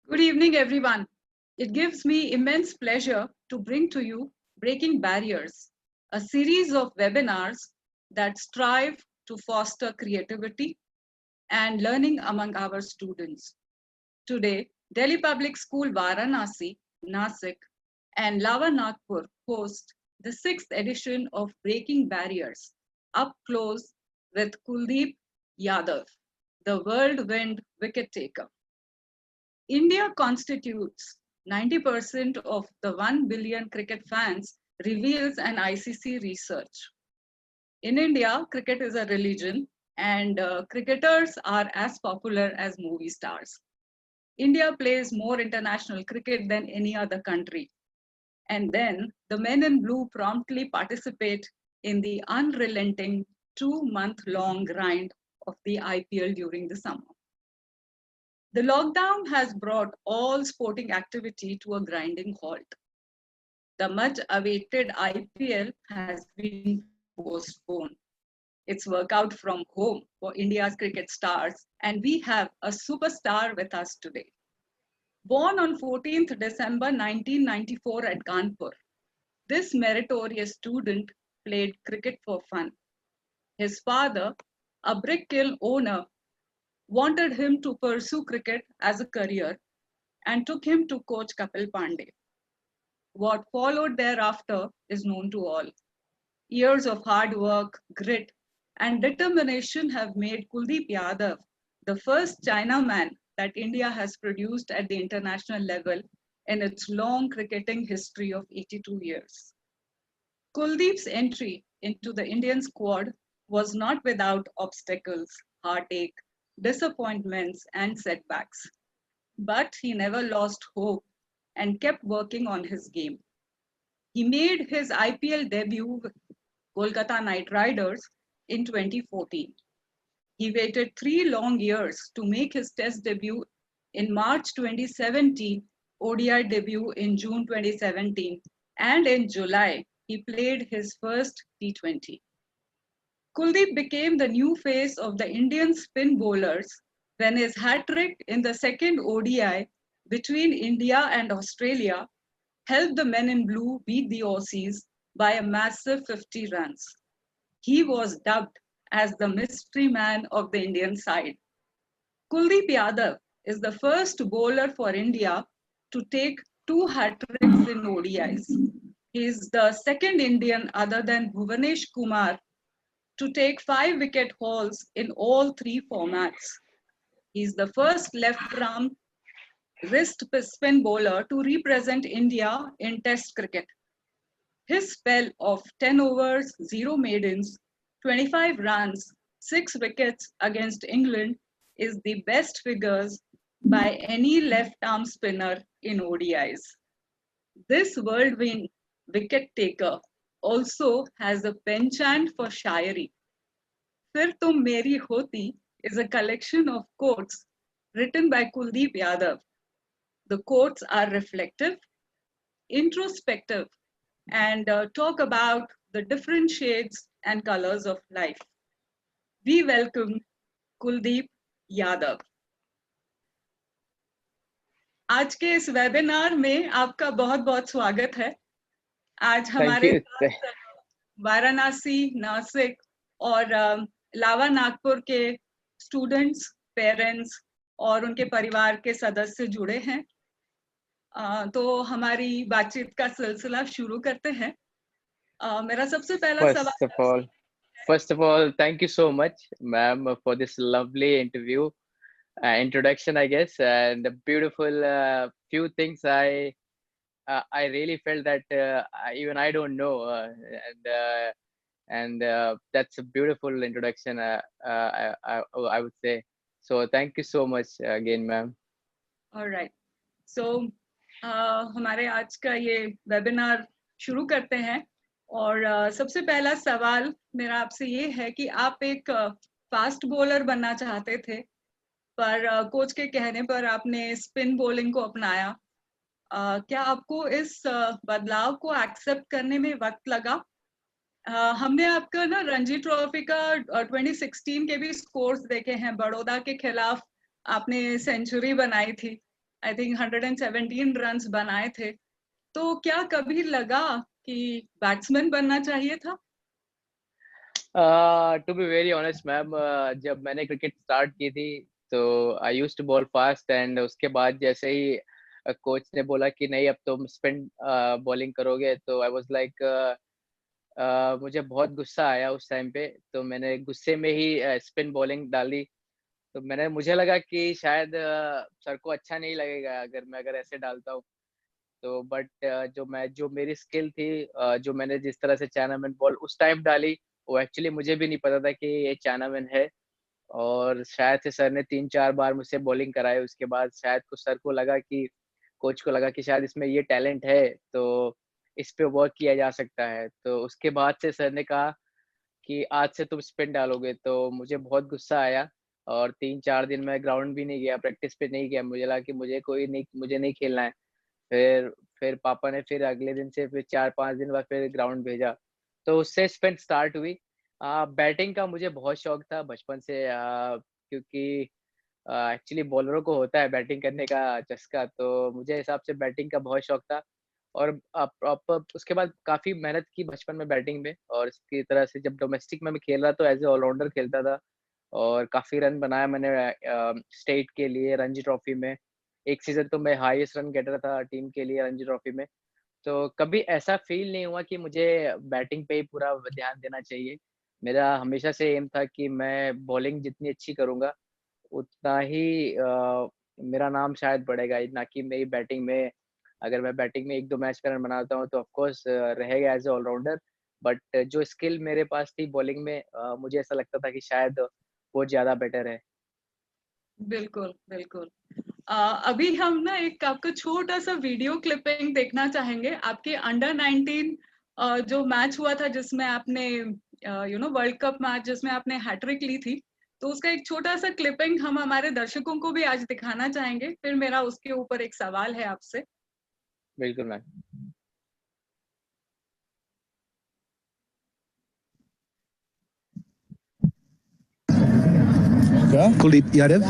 Good evening, everyone. It gives me immense pleasure to bring to you Breaking Barriers, a series of webinars that strive to foster creativity and learning among our students. Today, Delhi Public School Varanasi, Nasik, and Lava Nagpur host the sixth edition of Breaking Barriers, up close with Kuldeep Yadav, the whirlwind wicket taker. India constitutes 90% of the 1 billion cricket fans, reveals an ICC research. In India, cricket is a religion and cricketers are as popular as movie stars. India plays more international cricket than any other country. And then the men in blue promptly participate in the unrelenting 2-month long grind of the IPL during the summer. The lockdown has brought all sporting activity to a grinding halt. The much awaited IPL has been postponed. It's workout from home for India's cricket stars, and we have a superstar with us today. Born on 14th December 1994 at Kanpur, this meritorious student played cricket for fun. His father, a brick kiln owner, wanted him to pursue cricket as a career and took him to coach Kapil Pandey. What followed thereafter is known to all. Years of hard work, grit, and determination have made Kuldeep Yadav the first Chinaman that India has produced at the international level in its long cricketing history of 82 years. Kuldeep's entry into the Indian squad was not without obstacles, heartache, disappointments, and setbacks. But he never lost hope and kept working on his game. He made his IPL debut with Kolkata Knight Riders in 2014. He waited 3 long years to make his Test debut in March 2017, ODI debut in June 2017, and in July, he played his first T20. Kuldeep became the new face of the Indian spin bowlers when his hat-trick in the second ODI between India and Australia helped the men in blue beat the Aussies by a massive 50 runs. He was dubbed as the mystery man of the Indian side. Kuldeep Yadav is the first bowler for India to take 2 hat-tricks in ODIs. He is the second Indian other than Bhuvanesh Kumar to take 5 wicket hauls in all 3 formats. He is the first left-arm wrist spin bowler to represent India in Test cricket. His spell of 10 overs, 0 maidens, 25 runs, 6 wickets against England is the best figures by any left-arm spinner in ODIs. This whirlwind wicket taker also has a penchant for शायरी. फिर तुम मेरी होती is a collection of quotes written by Kuldeep Yadav. The quotes are reflective, introspective, and talk about the different shades and colors of life. We welcome Kuldeep Yadav. आज के इस webinar में आपका बहुत बहुत स्वागत है. आज हमारे साथ वाराणसी, नासिक और लावा नागपुर के स्टूडेंट्स, पेरेंट्स और उनके परिवार के सदस्य जुड़े हैं. तो हमारी बातचीत का सिलसिला शुरू करते हैं. मेरा सबसे पहला सवाल. First of all, thank you so much, ma'am, for this lovely introduction, I guess, and the beautiful few things I really felt that even I don't know, and that's a beautiful introduction. I would say. So thank you so much again, ma'am. All right. So हमारे आज का ये webinar शुरू करते हैं और सबसे पहला सवाल मेरा आपसे ये है कि आप एक फास्ट बॉलर बनना चाहते थे पर कोच के कहने पर आपने स्पिन बॉलिंग को अपनाया. क्या आपको इस बदलाव को एक्सेप्ट करने में वक्त लगा? हमने आपका ना रणजी ट्रॉफी का 2016 के भी स्कोर्स देखे हैं. बड़ौदा के खिलाफ आपने सेंचुरी बनाई थी आई थिंक 117 रन्स बनाए थे। तो क्या कभी लगा कि बैट्समैन बनना चाहिए था? To be very honest ma'am, जब मैंने क्रिकेट स्टार्ट की थी तो I used to bowl fast, and उसके बाद जैसे ही कोच ने बोला कि नहीं अब तुम स्पिन बॉलिंग करोगे, तो आई वाज लाइक, मुझे बहुत गुस्सा आया उस टाइम पे, तो मैंने गुस्से में ही स्पिन बॉलिंग डाली। तो मुझे लगा कि शायद सर को अच्छा नहीं लगेगा अगर ऐसे डालता हूँ। तो बट जो मेरी स्किल थी, जो मैंने जिस तरह से चाइनामैन बॉल उस टाइम डाली, वो एक्चुअली मुझे भी नहीं पता था कि ये चाइनामैन है। और शायद से सर ने 3-4 बार मुझसे बॉलिंग कराई, उसके बाद शायद सर को लगा कि कोच को लगा कि शायद इसमें ये टैलेंट है, तो इस पे वर्क किया जा सकता है। तो उसके बाद से सर ने कहा कि आज से तुम स्पिन डालोगे, तो मुझे बहुत गुस्सा आया और 3-4 दिन मैं ग्राउंड भी नहीं गया, प्रैक्टिस पे नहीं गया। मुझे लगा कि मुझे नहीं खेलना है। फिर फिर पापा ने फिर अगले दिन से फिर 4-5 दिन बाद फिर ग्राउंड भेजा, तो उससे स्पिन स्टार्ट हुई। बैटिंग का मुझे बहुत शौक था बचपन से, क्योंकि एक्चुअली बॉलरों को होता है बैटिंग करने का चस्का, तो मुझे हिसाब से बैटिंग का बहुत शौक था। और प्रॉपर उसके बाद काफ़ी मेहनत की बचपन में बैटिंग में, और इसकी तरह से जब डोमेस्टिक में मैं खेल रहा तो एज़ ए ऑलराउंडर खेलता था और काफ़ी रन बनाया मैंने स्टेट के लिए रणजी ट्रॉफी में। एक सीज़न तो मैं हाईएस्ट रन गेटर था टीम के लिए रणजी ट्रॉफी में। तो कभी ऐसा फ़ील नहीं हुआ कि मुझे बैटिंग पे ही पूरा ध्यान देना चाहिए। मेरा हमेशा से एम था कि मैं बॉलिंग जितनी अच्छी करूँगा, उतना ही मेरा नाम शायद बढ़ेगा, ना कि मेरी बैटिंग में। अगर मैं बैटिंग में 1-2 मैच में रन बनाता हूँ तो ऑफ कोर्स रहेगा एज़ अ ऑलराउंडर, बट जो स्किल मेरे पास थी बॉलिंग में, मुझे ऐसा लगता था कि शायद वो ज़्यादा बेटर है। बिल्कुल, बिल्कुल। अभी हम ना एक आपका छोटा-सा वीडियो क्लिपिंग देखना चाहेंगे। आपके अंडर 19 जो मैच हुआ था जिसमें आपने वर्ल्ड कप मैच जिसमें आपने हैट्रिक ली थी, तो उसका एक छोटा-सा क्लिपिंग हम हमारे दर्शकों को भी आज दिखाना चाहेंगे। फिर मेरा उसके ऊपर एक सवाल है आपसे। बिल्कुल ma'am. Kuldeep Yadav.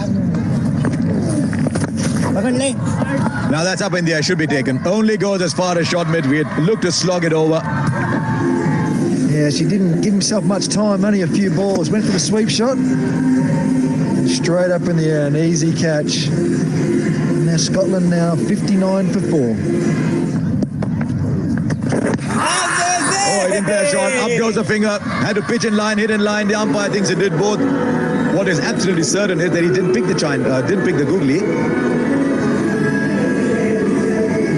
Now that's up in the air, should be taken. Only goes as far as short mid. We looked to slog it over. Yeah, she didn't give himself much time, only a few balls. Went for the sweep shot. Straight up in the air, an easy catch. Now Scotland now 59 for 4. Oh, he didn't play a shot. Up goes the finger. Had to pitch in line, hit in line. The umpire thinks he did both. What is absolutely certain is that he didn't pick the googly.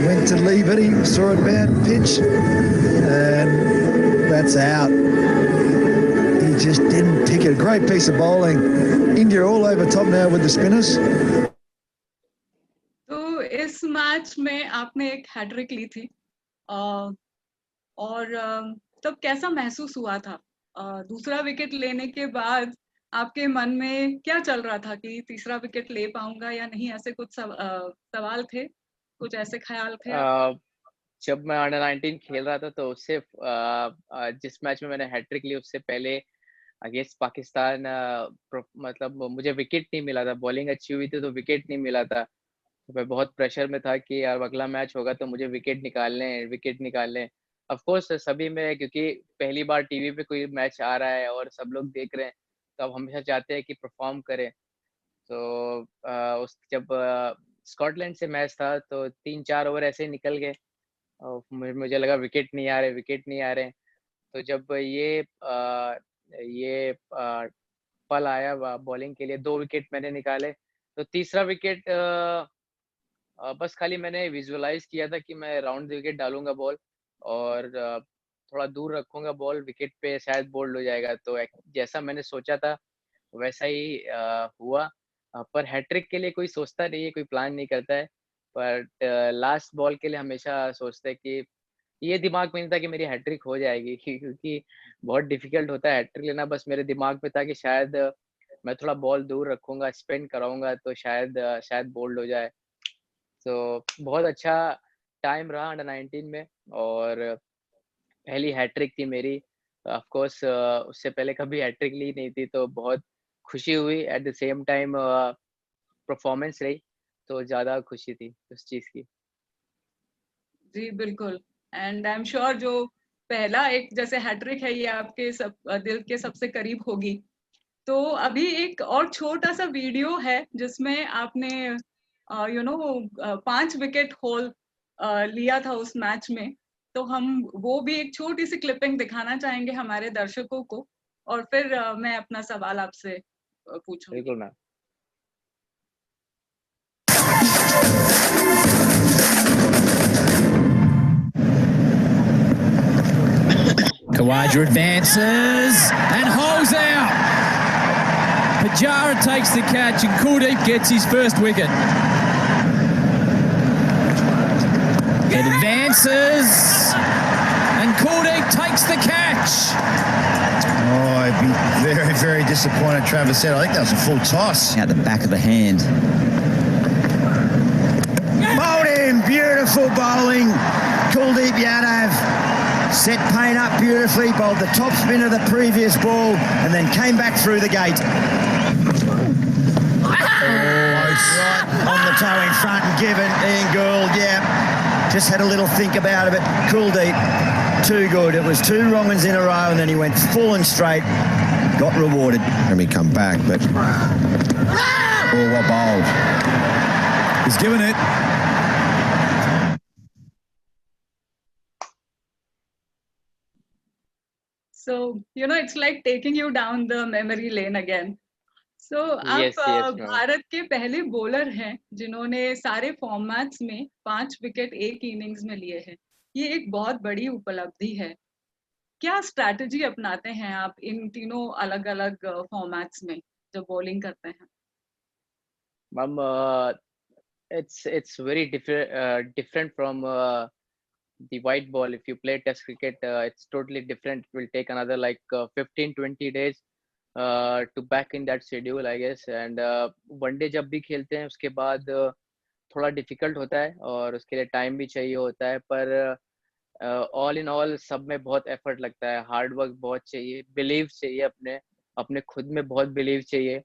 Went to leave it, he saw it bad pitch, and that's out. He just didn't pick it. Great piece of bowling. India all over top now with the spinners. तो इस match में आपने एक hat trick ली थी, और तब कैसा महसूस हुआ था? दूसरा विकेट लेने के बाद आपके मन में क्या चल रहा था कि तीसरा विकेट ले पाऊंगा या नहीं? ऐसे कुछ सवाल थे, कुछ ऐसे ख्याल थे आपके? अ, जब मैं अंडर 19 खेल रहा था तो उससे जिस मैच में मैंने हैट्रिक ली उससे पहले अगेंस्ट पाकिस्तान, मतलब मुझे विकेट नहीं मिला था, बॉलिंग अच्छी हुई थी तो विकेट नहीं मिला था। तो मैं बहुत प्रेशर में था कि यार अगला मैच होगा तो मुझे विकेट निकालने हैं। ऑफ कोर्स सभी में, क्योंकि पहली बार टीवी पे कोई मैच आ रहा है और सब लोग देख रहे हैं, तो अब हमेशा चाहते हैं कि परफॉर्म करें। तो उस जब स्कॉटलैंड से मैच था तो 3-4 ओवर ऐसे ही निकल गए और मुझे लगा विकेट नहीं आ रहे हैं। तो जब ये पल आया बॉलिंग के लिए, 2 विकेट मैंने निकाले। तो तीसरा विकेट बस खाली मैंने विजुअलाइज़ किया था कि मैं राउंड द विकेट डालूँगा बॉल और थोड़ा दूर रखूँगा बॉल, विकेट पे शायद बोल्ड हो जाएगा। तो जैसा मैंने सोचा था वैसा ही हुआ। पर हैट्रिक के लिए कोई सोचता नहीं है, कोई प्लान नहीं करता है। बट लास्ट बॉल के लिए हमेशा सोचते हैं कि ये दिमाग में नहीं था कि मेरी हैट्रिक हो जाएगी क्योंकि बहुत डिफ़िकल्ट होता है हैट्रिक लेना। बस मेरे दिमाग में था कि शायद मैं थोड़ा बॉल दूर रखूँगा, स्पिन कराऊँगा तो शायद बोल्ड हो जाए। तो बहुत अच्छा टाइम रहा अंडर 19 में और पहली हैट्रिक थी मेरी। ऑफ कोर्स उससे पहले कभी हैट्रिक ली नहीं थी तो बहुत खुशी हुई। At the same time performance रही। तो ज़्यादा खुशी थी उस चीज़ की। जी बिल्कुल। एंड आई एम श्योर जो पहला एक जैसे हैट्रिक है ये आपके सब दिल के सबसे करीब होगी। तो अभी एक और छोटा सा वीडियो है जिसमें आपने 5 विकेट होल लिया था उस मैच में। तो हम वो भी एक छोटी सी क्लिपिंग दिखाना चाहेंगे हमारे दर्शकों को, और फिर मैं अपना सवाल आपसे पूछूंगी। बिल्कुल ma'am. Kawaja advances and holds out. Pajara takes the catch and Kuldeep gets his first wicket. It advances and Kuldeep takes the catch. Oh, I'd be very, very disappointed, Travis said. I think that was a full toss. Out the back of the hand. Bowled in, beautiful bowling. Kuldeep Yadav set Payne up beautifully, bowled the top spin of the previous ball and then came back through the gate. Right on the toe in front and given. Ian Gould, yeah, just had a little think about it. Kuldeep, too good. It was 2 wrong ones in a row and then he went full and straight, got rewarded. Let me come back, but oh, what bowled. He's given it. So, it's like taking you down the memory lane again. So, आप Yes, yes, ma'am. Bharat के पहले bowler हैं जिन्होंने सारे formats में 5 wicket एक innings में लिए हैं। ये एक बहुत बड़ी उपलब्धि है। क्या स्ट्रैटेजी अपनाते हैं आप इन तीनों अलग-अलग फॉर्मेट्स में जब बॉलिंग करते हैं? Ma'am it's very different from the white ball. If you play test cricket, it's totally different. It will take another like 15-20 days to back in that schedule, I guess. And one day जब भी खेलते हैं उसके बाद थोड़ा difficult होता है और उसके लिए टाइम भी चाहिए होता है, पर ऑल इन ऑल सब में बहुत एफर्ट लगता है, हार्ड वर्क बहुत चाहिए, बिलीव चाहिए, अपने अपने खुद में बहुत बिलीव चाहिए।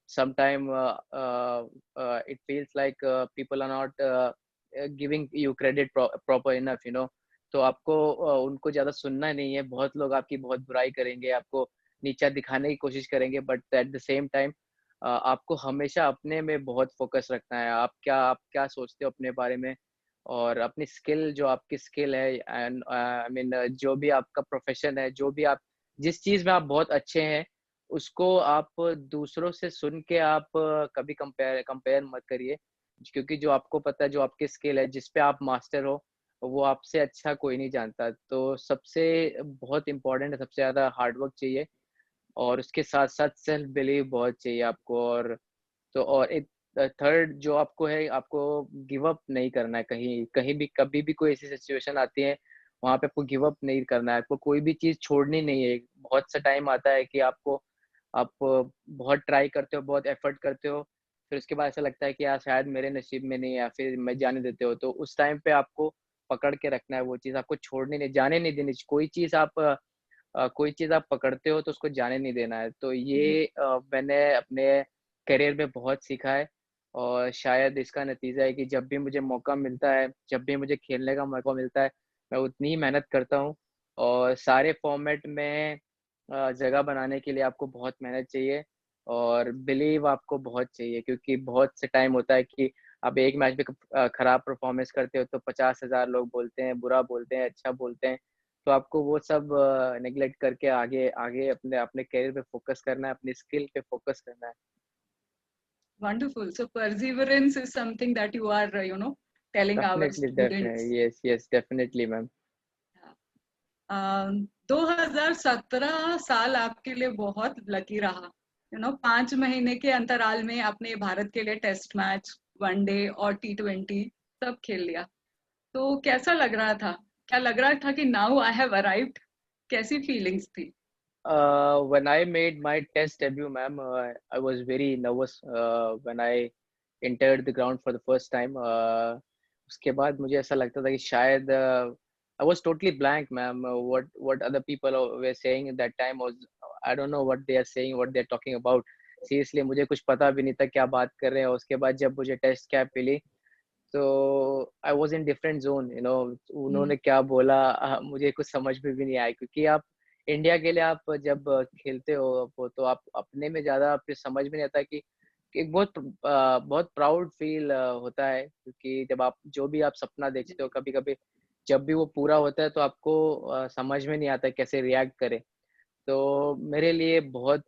Sometime it feels like people are not giving you credit proper enough, तो आपको उनको ज़्यादा सुनना नहीं है। बहुत लोग आपकी बहुत बुराई करेंगे, आपको नीचा दिखाने की कोशिश करेंगे, but at the same time आपको हमेशा अपने में बहुत फोकस रखना है। आप क्या सोचते हो अपने बारे में, और अपनी स्किल, जो आपकी स्किल है, एंड आई मीन जो भी आपका प्रोफेशन है, जो भी आप जिस चीज़ में आप बहुत अच्छे हैं, उसको आप दूसरों से सुन के आप कभी कंपेयर मत करिए, क्योंकि जो आपको पता है, जो आपकी स्किल है, जिस पे आप मास्टर हो, वो आपसे अच्छा कोई नहीं जानता। तो सबसे बहुत इम्पोर्टेंट है, सबसे ज़्यादा हार्ड वर्क चाहिए, और उसके साथ-साथ सेल्फ बिलीव बहुत चाहिए आपको। और एक थर्ड जो आपको है, आपको गिव अप नहीं करना है कहीं भी, कभी भी कोई ऐसी सिचुएशन आती है, वहाँ पे आपको गिव अप नहीं करना है, आपको कोई भी चीज़ छोड़नी नहीं है। बहुत सा टाइम आता है कि आप बहुत ट्राई करते हो, बहुत एफर्ट करते हो, फिर उसके बाद ऐसा लगता है कि यार शायद मेरे नसीब में नहीं है, या फिर मैं जाने देते हो, तो उस टाइम पे आपको पकड़ के रखना है वो चीज़, आपको छोड़नी नहीं, जाने नहीं देनी। कोई चीज़ आप पकड़ते हो तो उसको जाने नहीं देना है। तो ये मैंने अपने करियर में बहुत सीखा है, और शायद इसका नतीजा है कि जब भी मुझे मौका मिलता है, जब भी मुझे खेलने का मौका मिलता है, मैं उतनी ही मेहनत करता हूँ। और सारे फॉर्मेट में जगह बनाने के लिए आपको बहुत मेहनत चाहिए, और बिलीव आपको बहुत चाहिए, क्योंकि बहुत से टाइम होता है कि आप एक मैच में खराब परफॉर्मेंस करते हो तो 50,000 लोग बोलते हैं, बुरा बोलते हैं, अच्छा बोलते हैं। तो आपको वो सब नेग्लेक्ट करके आगे आगे अपने अपने करियर पे फोकस करना है, अपनी स्किल पे फोकस करना है। Wonderful. So perseverance is something that you are, telling our students. Yes, definitely, ma'am. 2017 साल आपके लिए बहुत लकी रहा। 5 महीने के अंतराल में आपने भारत के लिए टेस्ट मैच, वनडे और T20 सब खेल लिया। तो कैसा लग रहा था? क्या लग रहा था कि नाउ आई हैव अराइव्ड? कैसी फीलिंग्स थी? When I made my test debut, ma'am, I was very nervous when I entered the ground for the first time. उसके बाद मुझे ऐसा लगता था कि शायद I was totally blank, ma'am. What other people were saying at that time was, I don't know what they are saying, what they are talking about. Seriously मुझे कुछ पता भी नहीं था क्या बात कर रहे हैं। उसके बाद जब मुझे टेस्ट कैप मिली तो I was in different zone, you know. Hmm, उन्होंने क्या बोला मुझे कुछ समझ में भी नहीं आया, क्योंकि आप इंडिया के लिए आप जब खेलते हो वो तो आप अपने में ज़्यादा फिर समझ में नहीं आता कि एक बहुत प्राउड फील होता है, क्योंकि जब आप जो भी आप सपना देखते हो कभी-कभी जब भी वो पूरा होता है तो आपको समझ में नहीं आता कैसे रिएक्ट करें। तो मेरे लिए बहुत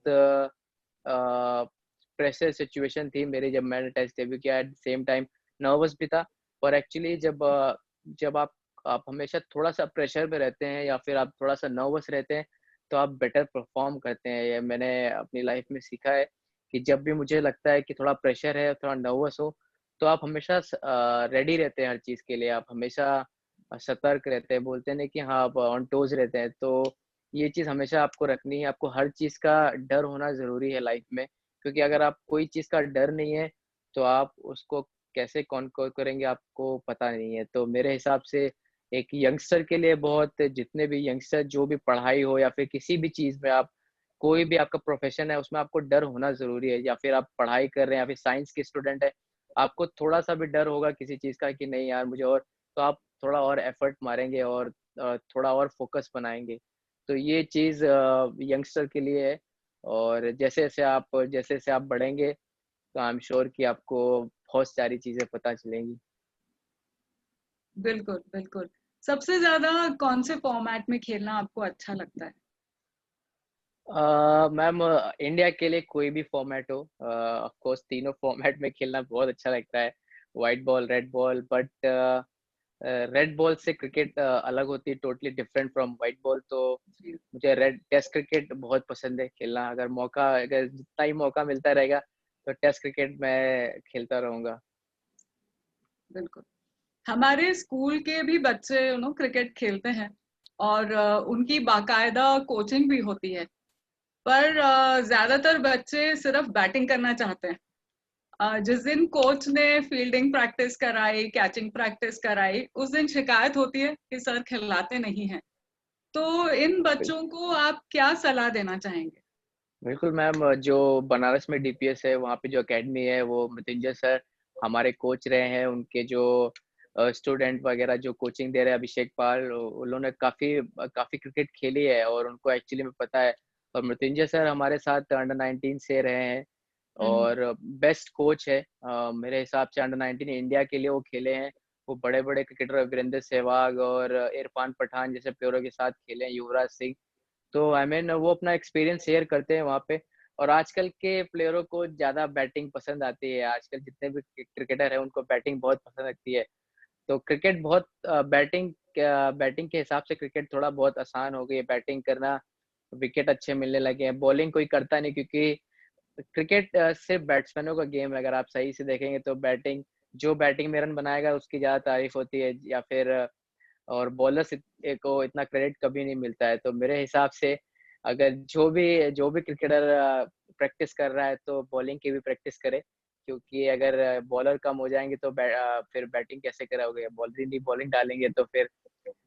प्रेशर सिचुएशन थी मेरी जब मैंने टेस्ट डेब्यू किया। At the same time nervous भी था। और एक्चुअली जब आप हमेशा थोड़ा-सा प्रेशर में रहते हैं या फिर आप थोड़ा-सा नर्वस रहते हैं, तो आप बेटर परफ़ॉर्म करते हैं। ये मैंने अपनी लाइफ़ में सीखा है कि जब भी मुझे लगता है कि थोड़ा प्रेशर है, थोड़ा नर्वस हो, तो आप हमेशा रेडी रहते हैं हर चीज़ के लिए। आप हमेशा सतर्क रहते हैं। बोलते हैं ना कि हाँ, आप ऑन टोज़ रहते हैं। तो ये चीज़ हमेशा आपको रखनी है। आपको हर चीज़ का डर होना ज़रूरी है लाइफ़ में, क्योंकि अगर आप कोई चीज़ का डर नहीं है, तो आप उसको कैसे कॉन्कर करेंगे आपको पता नहीं है। तो मेरे हिसाब से एक यंगस्टर के लिए बहुत, जितने भी यंगस्टर जो भी पढ़ाई हो या फिर किसी भी चीज़ में आप कोई भी आपका प्रोफ़ेशन है उसमें आपको डर होना ज़रूरी है। या फिर आप पढ़ाई कर रहे हैं या फिर साइंस के स्टूडेंट हैं, आपको थोड़ा-सा भी डर होगा किसी चीज़ का कि नहीं यार मुझे और, तो आप थोड़ा और एफ़र्ट मारेंगे और थोड़ा और फ़ोकस बनाएँगे। तो ये चीज़ यंगस्टर के लिए है। और जैसे-जैसे आप बढ़ेंगे, तो आई एम श्योर कि आपको बहुत सारी चीज़ें पता चलेंगी। बिल्कुल, बिल्कुल। सबसे ज़्यादा कौन से फॉर्मेट में खेलना आपको अच्छा लगता है? मैम इंडिया के लिए कोई भी फॉर्मेट हो, ऑफ कोर्स तीनों फॉर्मेट में खेलना बहुत अच्छा लगता है। White ball, red ball, but red ball से क्रिकेट अलग होती है, totally different from white ball. तो जी, मुझे रेड टेस्ट क्रिकेट बहुत पसंद है खेलना। अगर जितना ही मौका मिलता रहेगा, तो टेस्ट क्रिकेट मैं खेलता रहूँगा। बिल्कुल। हमारे स्कूल के भी बच्चे क्रिकेट खेलते हैं और उनकी बाकायदा कोचिंग भी होती है। पर ज़्यादातर बच्चे सिर्फ बैटिंग करना चाहते हैं। जिस दिन कोच ने फील्डिंग प्रैक्टिस कराई, कैचिंग प्रैक्टिस कराई, उस दिन शिकायत होती है कि सर खिलाते नहीं हैं। तो इन बच्चों को आप क्या सलाह देना चाहेंगे? बिल्कुल मैम, जो बनारस में डीपीएस है, वहाँ पे जो एकेडमी है, वो मृत्युंजय सर हमारे कोच रहे हैं। उनके जो स्टूडेंट वगैरह जो कोचिंग दे रहे हैं, अभिषेक पाल, उन्होंने काफ़ी क्रिकेट खेली है और उनको एक्चुअली में पता है। और मृत्युंजय सर हमारे साथ अंडर 19 से रहे हैं हम्म, और बेस्ट कोच है। मेरे हिसाब से अंडर 19 इंडिया के लिए वो खेले हैं। वो बड़े-बड़े क्रिकेटर वीरेंद्र सहवाग और इरफान पठान जैसे प्लेयरों के साथ खेले हैं, युवराज सिंह। तो आई मीन वो अपना एक्सपीरियंस शेयर करते हैं वहाँ पे। और आजकल के प्लेयरों को ज़्यादा बैटिंग पसंद आती है। आजकल जितने भी क्रिकेटर हैं उनको बैटिंग बहुत पसंद लगती है। तो क्रिकेट बहुत बैटिंग के हिसाब से क्रिकेट थोड़ा बहुत आसान हो गई है बैटिंग करना। विकेट अच्छे मिलने लगे हैं। बॉलिंग कोई करता नहीं, क्योंकि क्रिकेट सिर्फ बैट्समैनों का गेम है। अगर आप सही से देखेंगे तो जो बैटिंग में रन बनाएगा उसकी ज़्यादा तारीफ होती है, या फिर और बॉलर्स को इतना क्रेडिट कभी नहीं मिलता है। तो मेरे हिसाब से अगर जो भी क्रिकेटर प्रैक्टिस कर रहा है तो बॉलिंग की भी प्रैक्टिस करे, क्योंकि अगर बॉलर कम हो जाएँगे तो फिर बैटिंग कैसे करोगे? बॉलर ही नहीं बॉलिंग डालेंगे तो फिर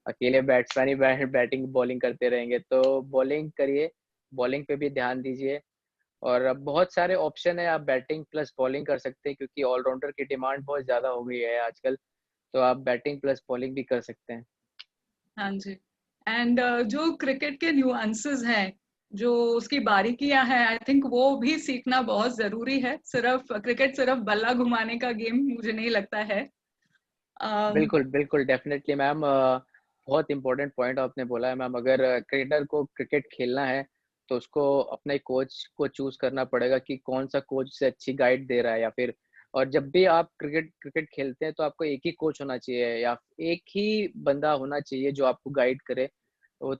अकेले बैट्समैन ही बैटिंग बॉलिंग करते रहेंगे। तो बॉलिंग करिए, बॉलिंग पे भी ध्यान दीजिए। और अब बहुत सारे ऑप्शन है, आप बैटिंग प्लस बॉलिंग कर सकते हैं, क्योंकि ऑलराउंडर की डिमांड बहुत ज़्यादा हो गई है आजकल। तो आप बैटिंग प्लस बॉलिंग भी कर सकते हैं। हाँ जी। एंड जो क्रिकेट के न्यूएंसेस हैं, जो उसकी बारीकियां हैं, आई थिंक वो भी सीखना बहुत जरूरी है। क्रिकेट सिर्फ बल्ला घुमाने का गेम मुझे नहीं लगता है। अम, बिल्कुल, बिल्कुल, डेफ़िनेटली मैम, बहुत इम्पोर्टेंट पॉइंट आपने बोला है मैम। अगर क्रिकेटर को क्रिकेट खेलना है, तो उसको अपने कोच को चूज़ करना पड़ेगा कि कौन-सा कोच उसे अच्छी गाइड दे रहा है, या फिर और जब भी आप क्रिकेट क्रिकेट खेलते हैं, तो आपको एक ही कोच होना चाहिए या एक ही बंदा होना चाहिए जो आपको गाइड करे।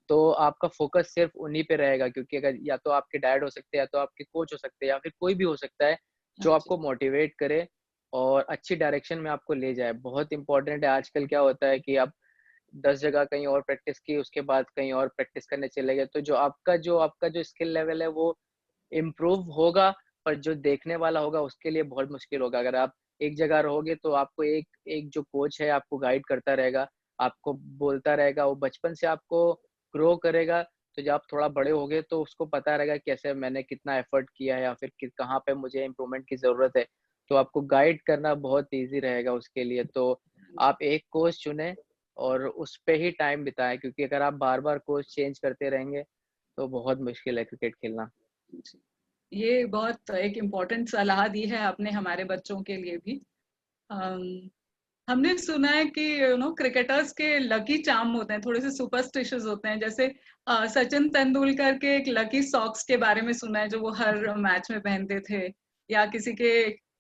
तो आपका फ़ोकस सिर्फ़ उन्हीं पे रहेगा, क्योंकि अगर या तो आपके डैड हो सकते हैं, या तो आपके कोच हो सकते हैं, या फिर कोई भी हो सकता है, जो हाँ जी, आपको मोटिवेट करे और अच्छी डायरेक्शन में आपको ले जाए। बहुत इम्पोर्टेंट है। आजकल क्या होता है कि आप 10 जगह कहीं और प्रैक्टिस की, उसके बाद कहीं और प्रैक्टिस करने चले गए, तो जो आपका जो स्किल लेवल है वो इम्प्रूव होगा, पर जो देखने वाला होगा उसके लिए बहुत मुश्किल होगा। अगर आप एक जगह रहोगे तो आपको एक एक जो कोच है आपको गाइड करता रहेगा, आपको बोलता रहेगा, वो बचपन से आपको ग्रो करेगा, तो जब आप थोड़ा बड़े हो गए तो उसको पता रहेगा कैसे मैंने कितना एफर्ट किया है या फिर कहाँ पे मुझे इम्प्रूवमेंट की ज़रूरत है। तो आपको गाइड करना बहुत ईज़ी रहेगा उसके लिए। तो आप एक कोच चुनें और उस पे ही टाइम बिताएँ, क्योंकि अगर आप बार-बार कोच चेंज करते रहेंगे तो बहुत मुश्किल है क्रिकेट खेलना। ये बहुत एक इम्पोर्टेंट सलाह दी है आपने हमारे बच्चों के लिए भी। अम, हमने सुना है कि क्रिकेटर्स के लकी चार्म होते हैं, थोड़े से सुपरस्टिशियस होते हैं। जैसे सचिन तेंदुलकर के एक लकी सॉक्स के बारे में सुना है जो वो हर मैच में पहनते थे, या किसी के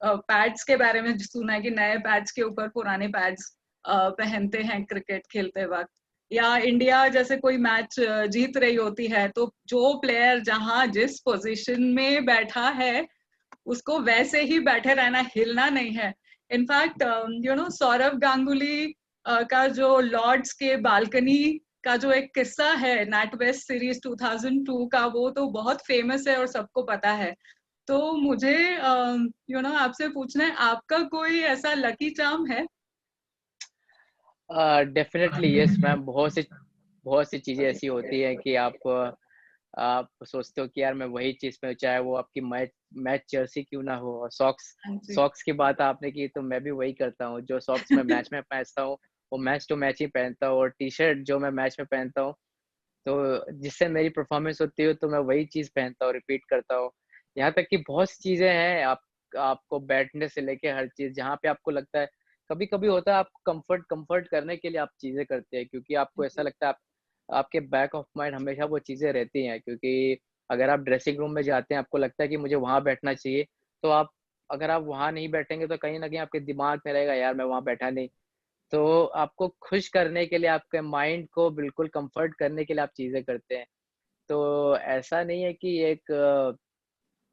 पैड्स के बारे में सुना है कि नए पैड्स के ऊपर पुराने पैड्स पहनते हैं क्रिकेट खेलते वक्त। या इंडिया जैसे कोई मैच जीत रही होती है तो जो प्लेयर जहां जिस पोजीशन में बैठा है उसको वैसे ही बैठे रहना, हिलना नहीं है। इनफैक्ट सौरव गांगुली का जो लॉर्ड्स के बालकनी का जो एक किस्सा है नेट वेस्ट सीरीज 2002 का, वो तो बहुत फेमस है और सबको पता है। तो मुझे आपसे पूछना है, आपका कोई ऐसा लकी चार्म है? डेफ़िनेटली येस मैम, बहुत सी चीज़ें ऐसी होती हैं कि आप सोचते हो कि यार मैं वही चीज़ में, चाहे वो आपकी मैच मैच जर्सी क्यों ना हो। और सॉक्स हाँ जी। सॉक्स की बात आपने की तो मैं भी वही करता हूँ। जो सॉक्स मैं मैच में पहनता हूँ, वो मैच टू मैच ही पहनता हूँ, और टी-शर्ट जो मैं मैच में पहनता हूँ, तो जिससे मेरी परफ़ॉर्मेंस होती है तो मैं वही चीज़ पहनता हूँ, रिपीट करता हूँ। यहाँ तक कि बहुत सी चीज़ें हैं, आपको बैठने से लेके हर चीज़, जहाँ पे आपको लगता है, कभी-कभी होता है आपको कम्फ़र्ट करने के लिए आप चीज़ें करते हैं, क्योंकि आपको ऐसा जी। लगता है आपके बैक ऑफ माइंड हमेशा वो चीज़ें रहती हैं। क्योंकि अगर आप ड्रेसिंग रूम में जाते हैं, आपको लगता है कि मुझे वहाँ बैठना चाहिए, तो अगर आप वहाँ नहीं बैठेंगे तो कहीं न कहीं आपके दिमाग में रहेगा, यार मैं वहाँ बैठा नहीं। तो आपको खुश करने के लिए, आपके माइंड को बिल्कुल कम्फ़र्ट करने के लिए आप चीज़ें करते हैं। तो ऐसा नहीं है कि एक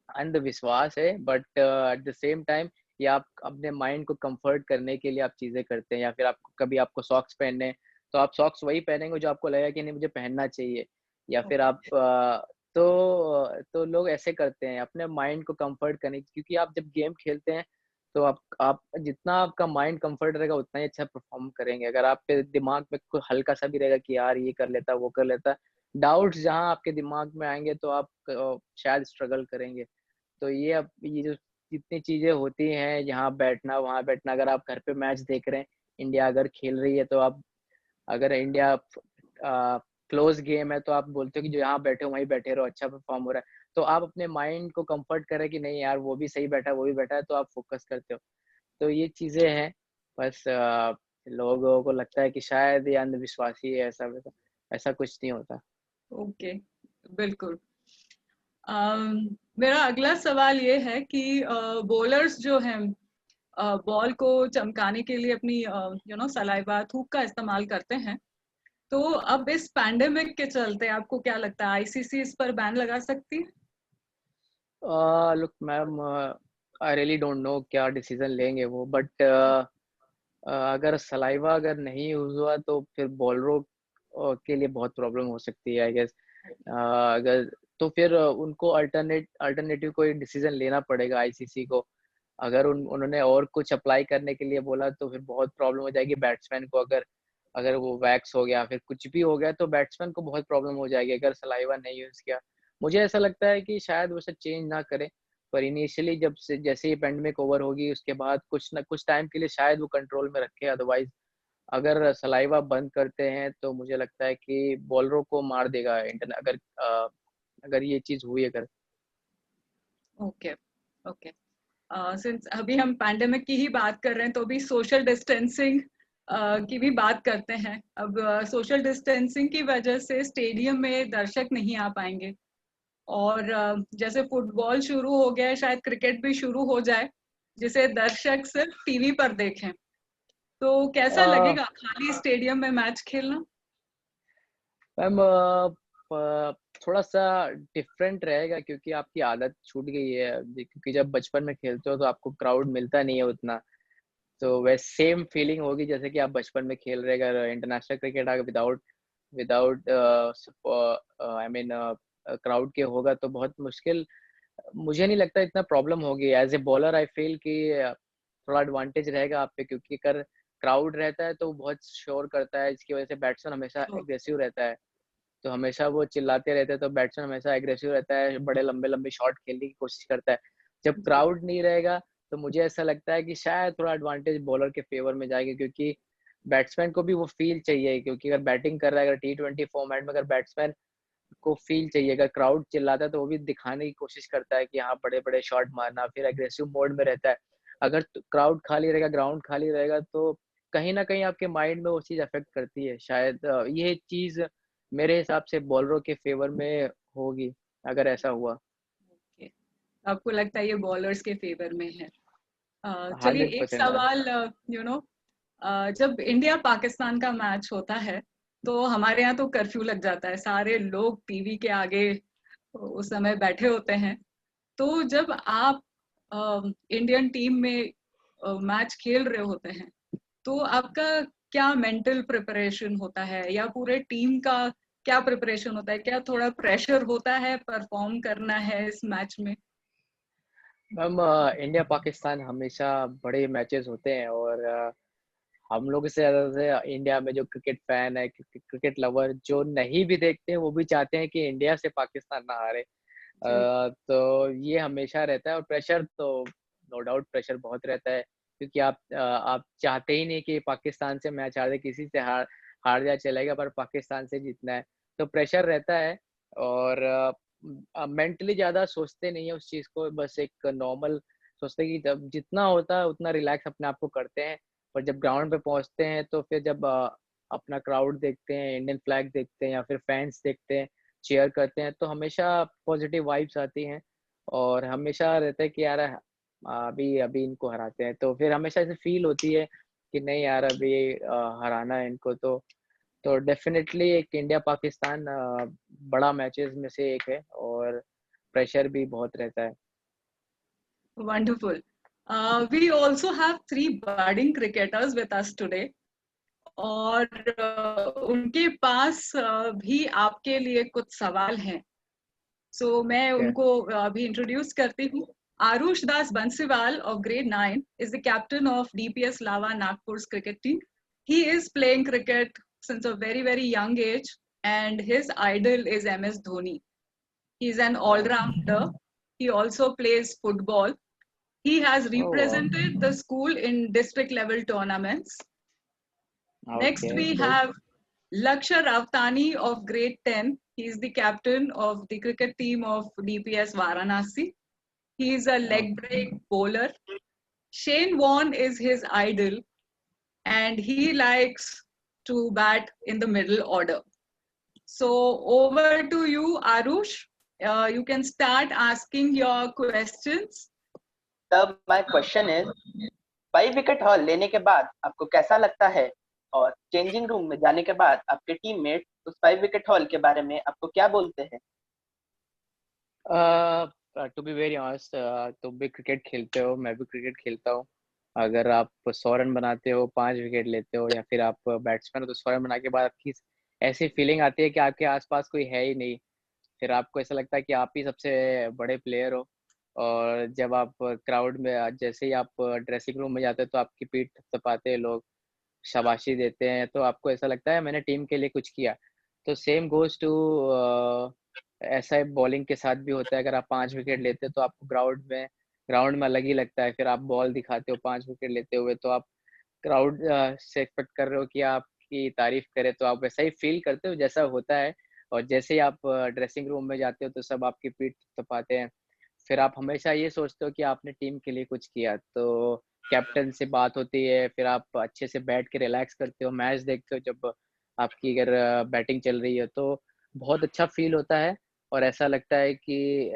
अंधविश्वास है, but at the same time ये आप अपने माइंड को कंफर्ट करने के लिए आप चीज़ें करते हैं। या फिर आपको कभी आपको सॉक्स पहनने हैं, तो आप सॉक्स वही पहनेंगे जो आपको लगेगा कि नहीं मुझे पहनना चाहिए। या फिर ओके। तो लोग ऐसे करते हैं अपने माइंड को कंफर्ट करने, क्योंकि आप जब गेम खेलते हैं तो आप जितना आपका माइंड कंफर्ट रहेगा उतना ही अच्छा परफॉर्म करेंगे। अगर आपके दिमाग में कोई हल्का सा भी रहेगा कि यार ये कर लेता, वो कर लेता, डाउट्स जहाँ आपके दिमाग में आएँगे तो आप शायद स्ट्रगल करेंगे। तो ये जो जितनी चीज़ें होती हैं, यहाँ बैठना, वहाँ बैठना, अगर आप घर पे मैच देख रहे हैं, इंडिया अगर खेल रही है तो आप, अगर इंडिया क्लोज़ गेम है तो आप बोलते हो कि जो यहाँ बैठे हो वहीं बैठे रहो, अच्छा परफ़ॉर्म हो रहा है। तो आप अपने माइंड को कम्फ़र्ट करें कि नहीं यार वो भी सही बैठा है, वो भी बैठा है, तो आप फ़ोकस करते हो। तो ये चीज़ें हैं, बस लोगों को लगता है कि शायद ये अंधविश्वासी है, ऐसा-वैसा, ऐसा कुछ नहीं होता। ओके, बिल्कुल। मेरा अगला सवाल ये है कि बॉलर्स जो हैं बॉल को चमकाने के लिए अपनी सलाइवा थूक का इस्तेमाल करते हैं। तो अब इस पैंडेमिक के चलते आपको क्या लगता है, आईसीसी इस पर बैन लगा सकती है? Look ma'am, I really don't know क्या डिसीज़न लेंगे वो, बट अगर सलाइवा अगर नहीं यूज़ हुआ तो फिर बॉलरों के लिए बहुत प्रॉब्लम हो सकती है आई गेस। अगर तो फिर उनको अल्टरनेटिव कोई डिसीज़न लेना पड़ेगा आईसीसी को। अगर उन्होंने और कुछ अप्लाई करने के लिए बोला तो फिर बहुत प्रॉब्लम हो जाएगी बैट्समैन को। अगर अगर वो वैक्स हो गया, फिर कुछ भी हो गया तो बैट्समैन को बहुत प्रॉब्लम हो जाएगी अगर सलाइवा नहीं यूज़ किया। मुझे ऐसा लगता है कि शायद वो उसे चेंज ना करें, पर इनिशियली जब से जैसे ही पैंडेमिक ओवर होगी उसके बाद कुछ न कुछ टाइम के लिए शायद वो कंट्रोल में रखे। अदरवाइज़ अगर सलाइवा बंद करते हैं तो मुझे लगता है कि बॉलरों को मार देगा अगर ये चीज़ हुई अगर। Okay, okay. सिंस अभी हम पैंडेमिक की ही बात कर रहे हैं तो अभी सोशल डिस्टेंसिंग की भी बात करते हैं। अब सोशल डिस्टेंसिंग की वजह से स्टेडियम में दर्शक नहीं आ पाएंगे, और जैसे फुटबॉल शुरू हो गया है, शायद क्रिकेट भी शुरू हो जाए जिसे दर्शक सिर्फ टीवी पर देखें। तो कैसा अ, लगेगा खाली स्टेडियम में मैच खेलना? मैम, थोड़ा-सा डिफरेंट रहेगा क्योंकि आपकी आदत छूट गई है। क्योंकि जब बचपन में खेलते हो तो आपको क्राउड मिलता नहीं है उतना। तो वैसे सेम फीलिंग होगी जैसे कि आप बचपन में खेल रहे, अगर इंटरनेशनल क्रिकेट अगर without without I mean crowd के होगा तो बहुत मुश्किल। मुझे नहीं लगता इतना प्रॉब्लम होगी। As a bowler I feel कि थोड़ा एडवांटेज रहेगा आप पे, क्योंकि अगर क्राउड रहता है तो वो बहुत शोर करता है, जिसकी वज़ह से बैट्समैन हमेशा एग्रेसिव रहता है। तो हमेशा वो चिल्लाते रहते हैं, तो बैट्समैन हमेशा एग्रेसिव रहता है, बड़े लंबे-लंबे शॉट खेलने की कोशिश करता है। जब जी, क्राउड नहीं रहेगा, तो मुझे ऐसा लगता है कि शायद थोड़ा एडवांटेज बॉलर के फेवर में जाएगा, क्योंकि बैट्समैन को भी वो फ़ील चाहिए, क्योंकि अगर बैटिंग कर रहा है, अगर टी20 फॉर्मेट में अगर बैट्समैन को फ़ील चाहिए, अगर क्राउड चिल्लाता है तो वो भी दिखाने की कोशिश करता है कि हाँ, बड़े-बड़े शॉट मारना, फिर एग्रेसिव मोड में रहता है। अगर क्राउड खाली रहेगा, ग्राउंड खाली रहेगा, तो कहीं न कहीं आपके माइंड में वो चीज़ अफ़ेक्ट करती है। शायद ये चीज़ मेरे हिसाब से बॉलरों के फ़ेवर में होगी, अगर ऐसा हुआ। ओके। आपको लगता है ये बॉलर्स के फेवर में है। चलिए एक 100% मैम। सवाल, यू नो, जब इंडिया पाकिस्तान का मैच होता है तो हमारे यहाँ तो कर्फ्यू लग जाता है, सारे लोग टीवी के आगे उस समय बैठे होते हैं। तो जब आप इंडियन टीम में मैच खेल रहे होते हैं तो आपका क्या मेंटल प्रिपरेशन होता है, या पूरे टीम का क्या प्रिपरेशन होता है? क्या थोड़ा प्रेशर होता है परफॉर्म करना है इस मैच में? मैम इंडिया पाकिस्तान हमेशा बड़े मैचेस होते हैं, और हम लोग से ज़्यादा से इंडिया में जो क्रिकेट फैन है, क्रिकेट लवर जो नहीं भी देखते हैं, वो भी चाहते हैं कि इंडिया से पाकिस्तान ना हारे। जी, तो ये हमेशा रहता है, और प्रेशर तो नो डाउट प्रेशर बहुत रहता है, क्योंकि आप चाहते ही नहीं कि पाकिस्तान से मैच हार जाए, किसी से हार हार जाए चलेगा, पर पाकिस्तान से जीतना है। तो प्रेशर रहता है, और मेंटली ज़्यादा सोचते नहीं है उस चीज़ को, बस एक नॉर्मल सोचते हैं कि जब जितना होता है उतना रिलैक्स अपने आप को करते हैं। और जब ग्राउंड पे पहुँचते हैं, तो फिर जब अपना क्राउड देखते हैं, इंडियन फ्लैग देखते हैं या फिर फैन्स देखते हैं, चीयर करते हैं, तो हमेशा पॉजिटिव वाइब्स आती हैं, और हमेशा रहता है कि यार अभी अभी इनको हराते हैं। तो फिर हमेशा ऐसे फ़ील होती है कि नहीं यार, अभी हराना है इनको। तो डेफ़िनेटली एक इंडिया पाकिस्तान बड़ा मैचेज़ में से एक है, और प्रेशर भी बहुत रहता है। wonderful. We also have three budding cricketers with us today. और उनके पास भी आपके लिए कुछ सवाल हैं। सो मैं ओके। उनको अभी इंट्रोड्यूस करती हूँ। आरुष दास Bansiwal of grade 9 is the captain of DPS Lava Nagpur's cricket team. He is playing cricket since a very young age, and his idol is MS Dhoni. He is an वाह! all-rounder. He also plays football. He has ओह वाह! represented the school in district level tournaments. Next, okay, we good. have Lakshya Ravtani of grade 10. He is the captain of the cricket team of DPS Varanasi. He is a leg okay. break bowler. Shane Warne is his idol, and he likes to bat in the middle order. So over to you, Arush. You can start asking your questions. तब my question is 5 wicket haul लेने के बाद आपको कैसा लगता है, और changing room में जाने के बाद आपके टीममेट उस 5 विकेट हॉल के बारे में आपको क्या बोलते हैं? टू बी वेरी ऑनेस्ट, तुम भी क्रिकेट खेलते हो, मैं भी क्रिकेट खेलता हूँ। अगर आप 100 रन बनाते हो, 5 विकेट लेते हो, या फिर आप बैट्समैन हो, तो 100 रन बनाने के बाद आपकी ऐसी फीलिंग आती है कि आपके आस-पास कोई है ही नहीं। फिर आपको ऐसा लगता है कि आप ही सबसे बड़े प्लेयर हो, और जब आप क्राउड में जैसे ही आप ड्रेसिंग रूम में जाते हो, तो आपकी पीठ थपथपाते हैं लोग, शाबाशी देते हैं, तो आपको ऐसा लगता है मैंने टीम के लिए कुछ किया। तो सेम गोज़ टू ऐसा ही बॉलिंग के साथ भी होता है। अगर आप 5 विकेट लेते हो, तो आपको ग्राउंड में अलग ही लगता है। फिर आप बॉल दिखाते हो 5 विकेट लेते हुए, तो आप क्राउड से एक्सपेक्ट कर रहे हो कि आपकी तारीफ़ करे, तो आप वैसा ही फ़ील करते हो जैसा होता है। और जैसे ही आप ड्रेसिंग रूम में जाते हो, तो सब आपकी पीठ थपथपाते हैं। फिर आप हमेशा ये सोचते हो कि आपने टीम के लिए कुछ किया। तो कैप्टन से बात होती है, फिर आप अच्छे से बैठ के रिलैक्स करते हो, मैच देखते हो जब आपकी अगर बैटिंग चल रही है, तो बहुत अच्छा फ़ील होता है, और ऐसा लगता है कि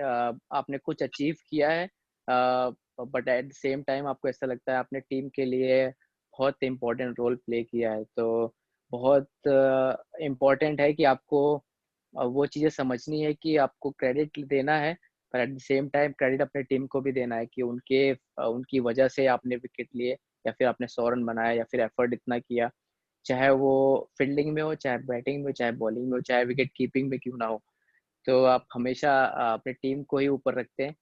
आपने कुछ अचीव किया है, but at the same time आपको ऐसा लगता है आपने टीम के लिए बहुत इम्पोर्टेंट रोल प्ले किया है। तो बहुत इम्पोर्टेंट है कि आपको वो चीज़ें समझनी है कि आपको क्रेडिट देना है, पर at the same time credit अपने टीम को भी देना है कि उनकी वजह से आपने विकेट लिए, या फिर आपने 100 रन बनाए, या फिर एफर्ट इतना किया। चाहे वो फील्डिंग में हो, चाहे बैटिंग में हो, चाहे बॉलिंग में हो, चाहे विकेट कीपिंग में क्यों ना हो। तो आप हमेशा अपनी टीम को ही ऊपर रखते हैं,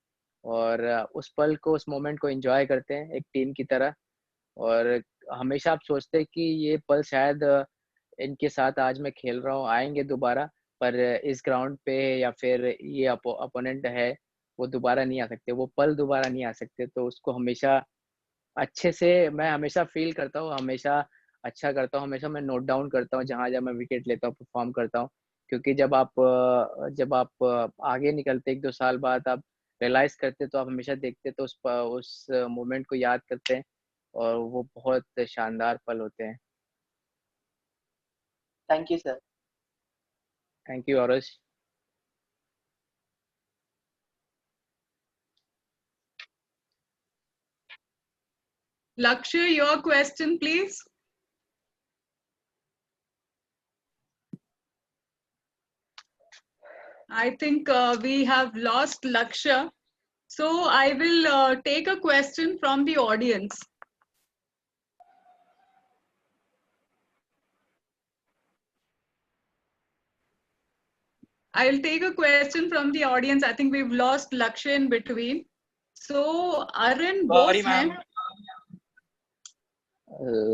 और उस पल को, उस मोमेंट को एन्जॉय करते हैं एक टीम की तरह। और हमेशा आप सोचते हैं कि ये पल शायद इनके साथ आज मैं खेल रहा हूँ, आएँगे दोबारा, पर इस ग्राउंड पे या फिर ये अपोनेंट है, वो दोबारा नहीं आ सकते, वो पल दोबारा नहीं आ सकते। तो उसको हमेशा अच्छे से मैं हमेशा फ़ील करता हूँ, हमेशा अच्छा करता हूँ, हमेशा मैं नोट डाउन करता हूँ जहाँ-जहाँ मैं विकेट लेता हूँ, परफ़ॉर्म करता हूँ। क्योंकि जब आप आगे निकलते 1-2 साल बाद आप रियलाइज़ करते तो आप हमेशा देखते तो उस मोमेंट को याद करते हैं और वो बहुत शानदार पल होते हैं। Thank you sir. Thank you Aarush. Lakshya, your question, please. I think we have lost Lakshya. So I will take a question from the audience. I'll take a question from the audience. I think we've lost Lakshya in between. So Arun Sorry, Bose, ma'am.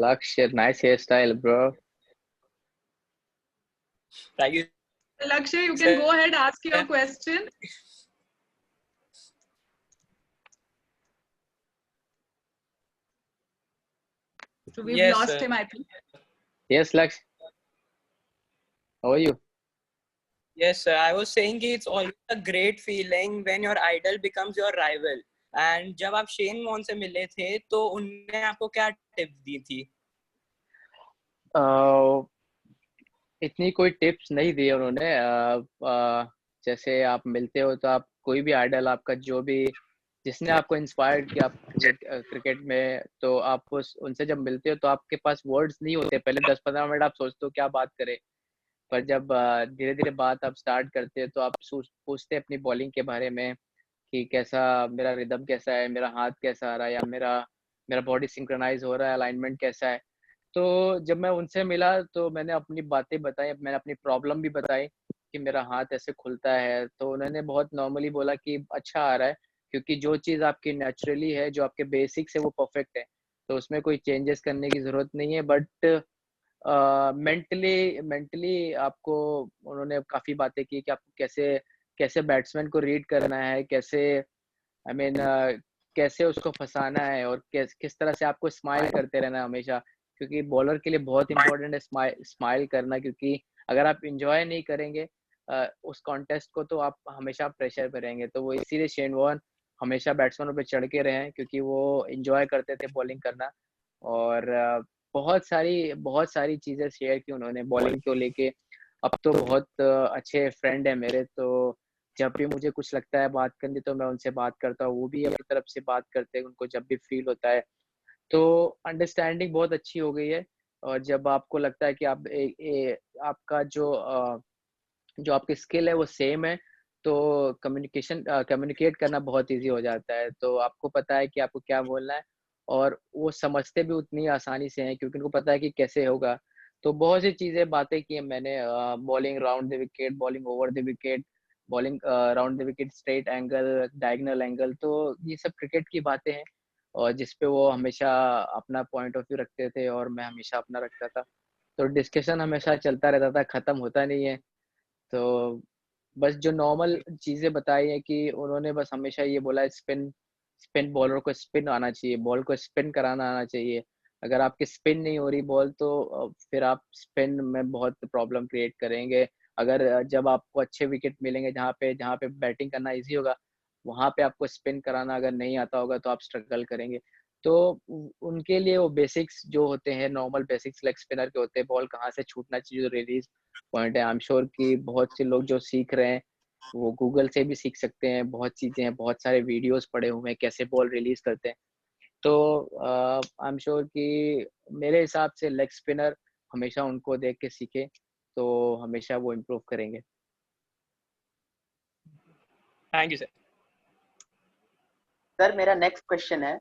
Lakshya, nice hairstyle, bro. Thank you. Lakshya, you can Sir. go ahead, ask your question. So we've Yes, lost sir. him, I think. Yes, Lakshya. How are you? Yes, sir. I was saying कि it's always a great feeling when your idol becomes your rival. And जब आप Shane Warne से मिले थे तो उन्होंने आपको क्या टिप्स दी थी? इतनी कोई टिप्स नहीं दी उन्होंने। जैसे आप मिलते हो तो आप कोई भी आइडल आपका जो भी जिसने आपको इंस्पायर्ड किया आप क्रिकेट में, तो आप उनसे जब मिलते हो तो आपके पास वर्ड्स नहीं होते। पहले 10-15 मिनट आप सोचते हो क्या बात करें, पर जब धीरे धीरे बात आप स्टार्ट करते हैं तो आप पूछते हैं अपनी बॉलिंग के बारे में कि कैसा मेरा रिदम कैसा है, मेरा हाथ कैसा आ रहा है, या मेरा मेरा बॉडी सिंक्रोनाइज हो रहा है, अलाइनमेंट कैसा है। तो जब मैं उनसे मिला तो मैंने अपनी बातें बताई, मैंने अपनी प्रॉब्लम भी बताई कि मेरा हाथ ऐसे खुलता है। तो उन्होंने बहुत नॉर्मली बोला कि अच्छा आ रहा है, क्योंकि जो चीज़ आपकी नेचुरली है, जो आपके बेसिक्स है वो परफेक्ट है, तो उसमें कोई चेंजेस करने की ज़रूरत नहीं है। बट मेंटली मेंटली आपको उन्होंने काफ़ी बातें की कि आपको कैसे कैसे बैट्समैन को रीड करना है, कैसे आई मीन कैसे उसको फँसाना है, और किस तरह से आपको स्माइल करते रहना है हमेशा। क्योंकि बॉलर के लिए बहुत इम्पोर्टेंट है स्माइल करना, क्योंकि अगर आप एन्जॉय नहीं करेंगे उस कॉन्टेस्ट को, तो आप हमेशा प्रेशर पे रहेंगे। तो वो इसीलिए शेन वॉर्न हमेशा बैट्समैनों पे चढ़ के रहे हैं, क्योंकि वो एन्जॉय करते थे बॉलिंग करना। और बहुत सारी चीज़ें शेयर की उन्होंने बॉलिंग को लेके। अब तो बहुत अच्छे फ्रेंड हैं मेरे, तो जब भी मुझे कुछ लगता है बात करनी तो मैं उनसे बात करता हूँ, वो भी अपनी तरफ से बात करते हैं उनको जब भी फ़ील होता है। तो अंडरस्टैंडिंग बहुत अच्छी हो गई है। और जब आपको लगता है कि आप आपका जो आपकी स्किल है वो सेम है, तो कम्युनिकेट करना बहुत ईज़ी हो जाता है। तो आपको पता है कि आपको क्या बोलना है, और वो समझते भी उतनी आसानी से हैं, क्योंकि उनको पता है कि कैसे होगा। तो बहुत सी चीज़ें बातें की हैं मैंने, bowling round the wicket, bowling over the wicket, bowling round the wicket, straight angle, diagonal angle. तो ये सब क्रिकेट की बातें हैं, और जिस पे वो हमेशा अपना पॉइंट ऑफ व्यू रखते थे और मैं हमेशा अपना रखता था। तो डिस्कशन हमेशा चलता रहता था, खत्म होता नहीं है। तो बस जो नॉर्मल चीज़ें बताई हैं कि उन्होंने बस हमेशा ये बोला है, स्पिन स्पिन बॉलर को स्पिन आना चाहिए, बॉल को स्पिन कराना आना चाहिए। अगर आपकी स्पिन नहीं हो रही बॉल, तो फिर आप स्पिन में बहुत प्रॉब्लम क्रिएट करेंगे। अगर जब आपको अच्छे विकेट मिलेंगे जहाँ पे बैटिंग करना ईज़ी होगा, वहाँ पे आपको स्पिन कराना अगर नहीं आता होगा तो आप स्ट्रगल करेंगे। तो उनके लिए वो बेसिक्स जो होते हैं, नॉर्मल बेसिक्स लेग स्पिनर के होते हैं, बॉल कहाँ से छूटना चाहिए, जो रिलीज़ पॉइंट है। आई एम श्योर कि बहुत से लोग जो सीख रहे हैं, वो गूगल से भी सीख सकते हैं, बहुत चीज़ें हैं, बहुत सारे वीडियोज़ पड़े हुए हैं, कैसे बॉल रिलीज़ करते हैं। तो आई एम श्योर कि मेरे हिसाब से लेग स्पिनर हमेशा उनको देख के सीखें, तो हमेशा वो इम्प्रूव करेंगे। Thank you sir. सर मेरा नेक्स्ट क्वेश्चन है,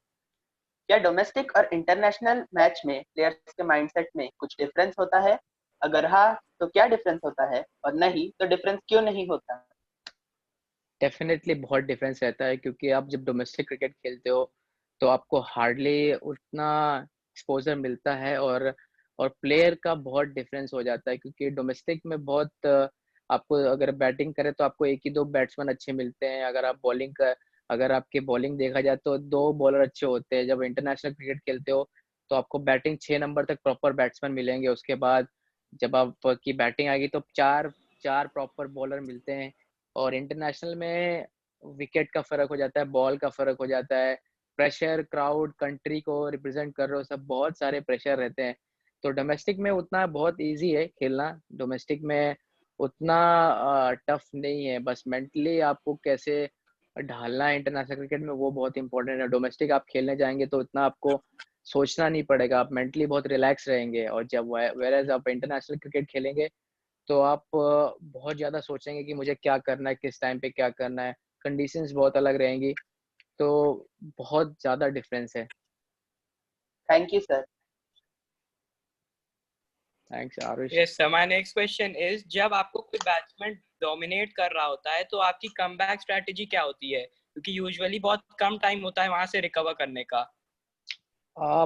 क्या डोमेस्टिक और इंटरनेशनल मैच में प्लेयर्स के माइंडसेट में कुछ डिफरेंस होता है? अगर हाँ तो क्या डिफरेंस होता है, और नहीं तो डिफरेंस क्यों नहीं होता? डेफ़िनेटली बहुत डिफरेंस रहता है, क्योंकि आप जब डोमेस्टिक क्रिकेट खेलते हो, तो आपको हार्डली उतना एक्सपोज़र मिलता है, और प्लेयर का बहुत डिफरेंस हो जाता है, क्योंकि डोमेस्टिक में बहुत आपको अगर बैटिंग करें तो आपको 1 ही 2 बैट्समैन अच्छे मिलते हैं। अगर आपके बॉलिंग देखा जाए तो 2 बॉलर अच्छे होते हैं। जब इंटरनेशनल क्रिकेट खेलते हो तो आपको बैटिंग 6 नंबर तक प्रॉपर बैट्समैन मिलेंगे। उसके बाद जब आपकी बैटिंग आएगी तो 4 प्रॉपर बॉलर मिलते हैं। और इंटरनेशनल में विकेट का फ़र्क हो जाता है, बॉल का फ़र्क हो जाता है, प्रेशर, क्राउड, कंट्री को रिप्रेजेंट कर रहे हो, सब बहुत सारे प्रेशर रहते हैं। तो डोमेस्टिक में उतना बहुत ईज़ी है खेलना, डोमेस्टिक में उतना टफ नहीं है। बस मेंटली आपको कैसे ढालना है इंटरनेशनल क्रिकेट में, वो बहुत इंपॉर्टेंट है। डोमेस्टिक आप खेलने जाएँगे तो इतना आपको सोचना नहीं पड़ेगा, आप मेंटली बहुत रिलैक्स रहेंगे। और जब व्हेयरएज़ आप इंटरनेशनल क्रिकेट खेलेंगे तो आप बहुत ज़्यादा सोचेंगे कि मुझे क्या करना है, किस टाइम पे क्या करना है, कंडीशंस बहुत अलग रहेंगी, तो बहुत ज़्यादा डिफरेंस है। Thank you sir. Thanks Aarush. Yes, sir. My next question is, जब आपको कोई बैट्समैन डोमिनेट कर रहा होता है तो आपकी कमबैक स्ट्रेटजी क्या होती है? क्योंकि यूजुअली बहुत कम टाइम होता है वहां से रिकवर करने का।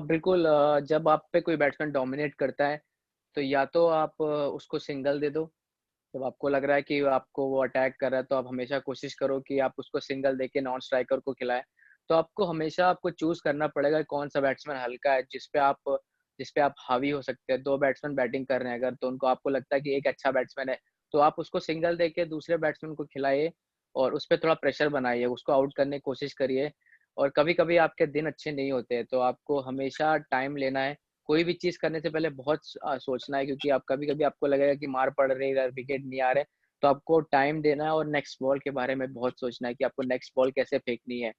बिल्कुल, जब आप पे कोई बैट्समैन डोमिनेट करता है, तो या तो आप उसको सिंगल दे दो। जब आपको लग रहा है कि आपको वो अटैक कर रहा है, तो आप हमेशा कोशिश करो कि आप उसको सिंगल देके नॉन स्ट्राइकर को खिलाएँ। तो आपको चूज़ करना पड़ेगा कौन-सा बैट्समैन हल्का है, जिस पे आप हावी हो सकते हैं। 2 बैट्समैन बैटिंग कर रहे हैं अगर, तो उनको आपको लगता है कि एक अच्छा बैट्समैन है, तो आप उसको सिंगल देके दूसरे बैट्समैन को खिलाइए और उस पे थोड़ा प्रेशर बनाइए, उसको आउट करने की कोशिश करिए। और कभी-कभी आपके दिन अच्छे नहीं होते हैं, तो आपको हमेशा टाइम लेना है। कोई भी चीज़ करने से पहले बहुत सोचना है, क्योंकि आप कभी-कभी आपको लगेगा कि मार पड़ रही है, विकेट नहीं आ रहे, तो आपको टाइम देना है और नेक्स्ट बॉल के बारे में बहुत सोचना है कि आपको नेक्स्ट बॉल कैसे फेंकनी है।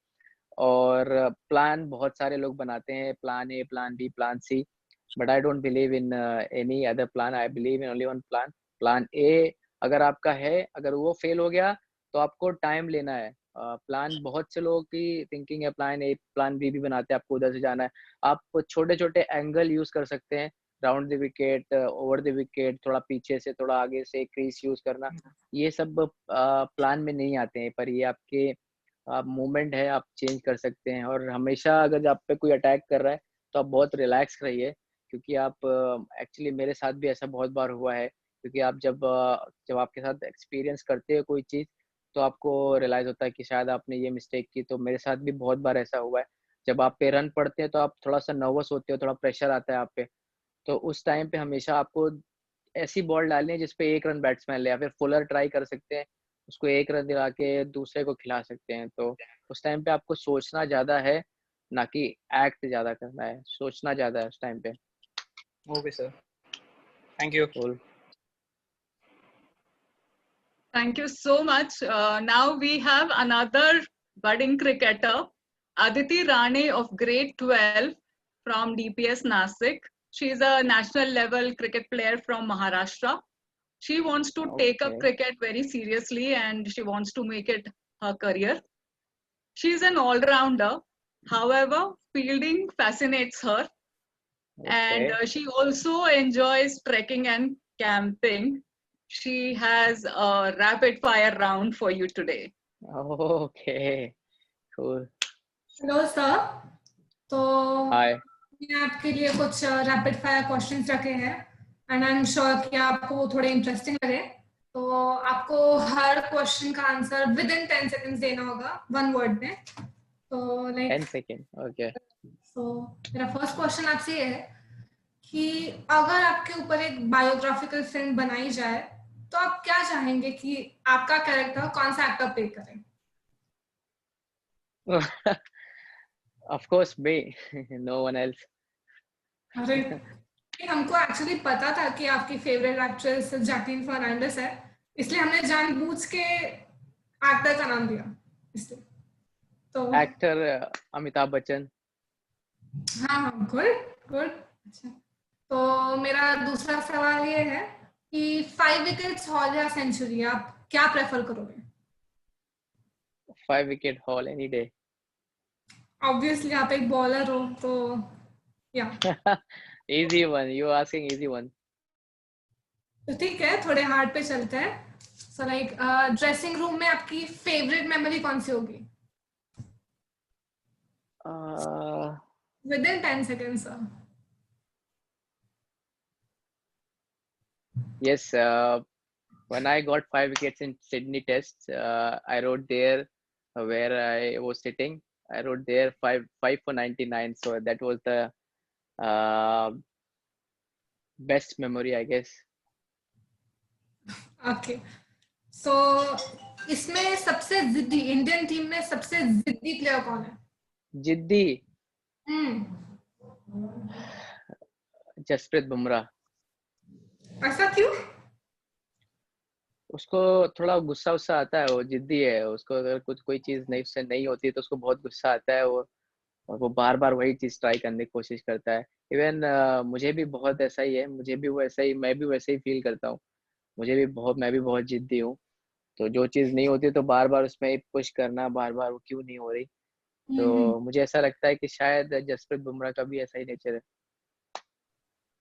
और प्लान बहुत सारे लोग बनाते हैं, plan A, plan B, plan C, but I don't believe in any other plan, I believe in only one plan. Plan A अगर आपका है, अगर वो फेल हो गया, तो आपको टाइम लेना है। प्लान बहुत से लोगों की थिंकिंग है, प्लान ए, प्लान बी भी बनाते हैं, आपको उधर से जाना है। आप छोटे-छोटे एंगल यूज़ कर सकते हैं, round the wicket, over the wicket, थोड़ा पीछे से, थोड़ा आगे से क्रीज यूज़ करना। ये सब प्लान में नहीं आते हैं, पर ये आपके मूवमेंट है, आप चेंज कर सकते हैं। और हमेशा अगर आप पे कोई अटैक कर रहा है, तो आप बहुत रिलैक्स रहिए, क्योंकि आप एक्चुअली मेरे साथ भी ऐसा बहुत बार हुआ है, क्योंकि आप जब आपके साथ एक्सपीरियंस करते हो कोई चीज़, तो आपको रियलाइज़ होता है कि शायद आपने ये मिस्टेक की। तो मेरे साथ भी बहुत बार ऐसा हुआ है। जब आप पे रन पड़ते हैं, तो आप थोड़ा-सा नर्वस होते हो, थोड़ा प्रेशर आता है आप पे। तो उस टाइम पे हमेशा आपको ऐसी बॉल डालनी है जिस पे 1 रन बैट्समैन ले, या फिर फुलर ट्राई कर सकते हैं, उसको 1 रन दिला के दूसरे को खिला सकते हैं। तो उस टाइम पे आपको सोचना ज़्यादा है, ना कि एक्ट ज़्यादा करना है, सोचना ज़्यादा है उस टाइम पे। Okay, sir. Thank you. Cool. Thank you so much. Now we have another budding cricketer, Aditi Rane of grade 12 from DPS Nasik. She is a national level cricket player from Maharashtra. She wants to take up Okay. cricket very seriously and she wants to make it her career. She is an all-rounder. However, fielding fascinates her. And Okay. she also enjoys trekking and camping. She has a rapid fire round for you today. Okay. Cool. Hello sir, तो Hi. मैंने आपके लिए कुछ rapid fire questions रखे हैं and I am sure कि आपको वो थोड़े इंटरेस्टिंग लगे। तो आपको हर क्वेश्चन का आंसर विद इन 10 सेकंड्स देना होगा, वन वर्ड में। तो 10 seconds. Okay. मेरा फर्स्ट क्वेश्चन आपसे ये है कि अगर आपके ऊपर एक बायोग्राफिकल फिल्म बनाई जाए तो आप क्या चाहेंगे कि आपका कैरेक्टर कौन सा एक्टर प्ले करे? Of course, me. No one else. अरे हमको एक्चुअली पता था कि आपकी फेवरेट एक्ट्रेस जैकलीन फर्नांडिस है, इसलिए हमने जानबूझ के एक्टर का नाम दिया इसलिए। तो Actor अमिताभ बच्चन. हाँ, गुड गुड। अच्छा, तो मेरा दूसरा सवाल ये है कि 5 विकेट्स हॉल या सेंचुरी, आप क्या प्रेफर करोगे? 5 wicket haul any day. Obviously आप एक बॉलर हो तो या Easy one. You asking easy one. तो ठीक है, थोड़े हार्ड पे चलते हैं। सो लाइक ड्रेसिंग रूम में आपकी फेवरेट मेमोरी कौन सी होगी? With in 10 seconds sir. Yes. when I got 5 wickets in Sydney Test, I wrote there where I was sitting. I wrote there 5 for 99. So that was the best memory, I guess. Okay so इसमें सबसे जिद्दी Indian team में सबसे जिद्दी player कौन है? जिद्दी हम्म जसप्रीत बुमराह. ऐसा क्यों? उसको थोड़ा गुस्सा उस्सा आता है, वो जिद्दी है. उसको अगर कुछ कोई चीज नहीं उससे नहीं होती तो उसको बहुत गुस्सा आता है. वो और वो बार बार वही चीज ट्राई करने की कोशिश करता है. इवन मुझे भी बहुत ऐसा ही है. मुझे भी वैसा ही, मैं भी वैसे ही फील करता हूँ. मैं भी बहुत जिद्दी हूँ. तो जो चीज नहीं होती तो बार बार उसमें पुश करना, बार बार वो क्यों नहीं हो रही. तो मुझे ऐसा लगता है कि शायद जसप्रीत बुमराह का भी ऐसा ही नेचर है.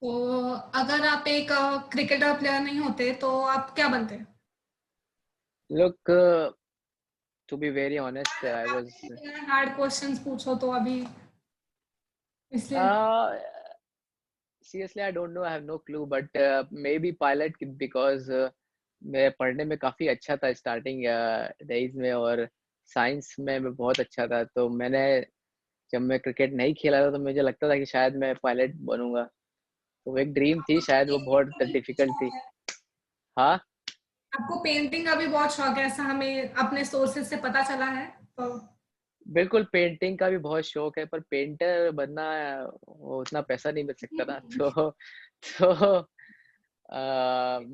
तो अगर आप एक क्रिकेटर प्लेयर नहीं होते तो आप क्या बनते? Look, to be very honest, I was hard questions पूछो तो अभी इसलिए seriously I don't know, I have no clue, but maybe pilot because मैं पढ़ने में काफी अच्छा था स्टार्टिंग डेज में, और साइंस में मैं बहुत अच्छा था. तो मैंने जब मैं क्रिकेट नहीं खेला था तो मुझे लगता था कि शायद मैं पायलट बनूंगा. तो वो एक ड्रीम थी, शायद वो बहुत डिफिकल्ट थी. हाँ, आपको पेंटिंग का भी बहुत शौक है, ऐसा हमें अपने सोर्सेज से पता चला है. तो बिल्कुल पेंटिंग का भी बहुत शौक है, पर पेंटर बनना वो उतना पैसा नहीं मिल सकता ना. तो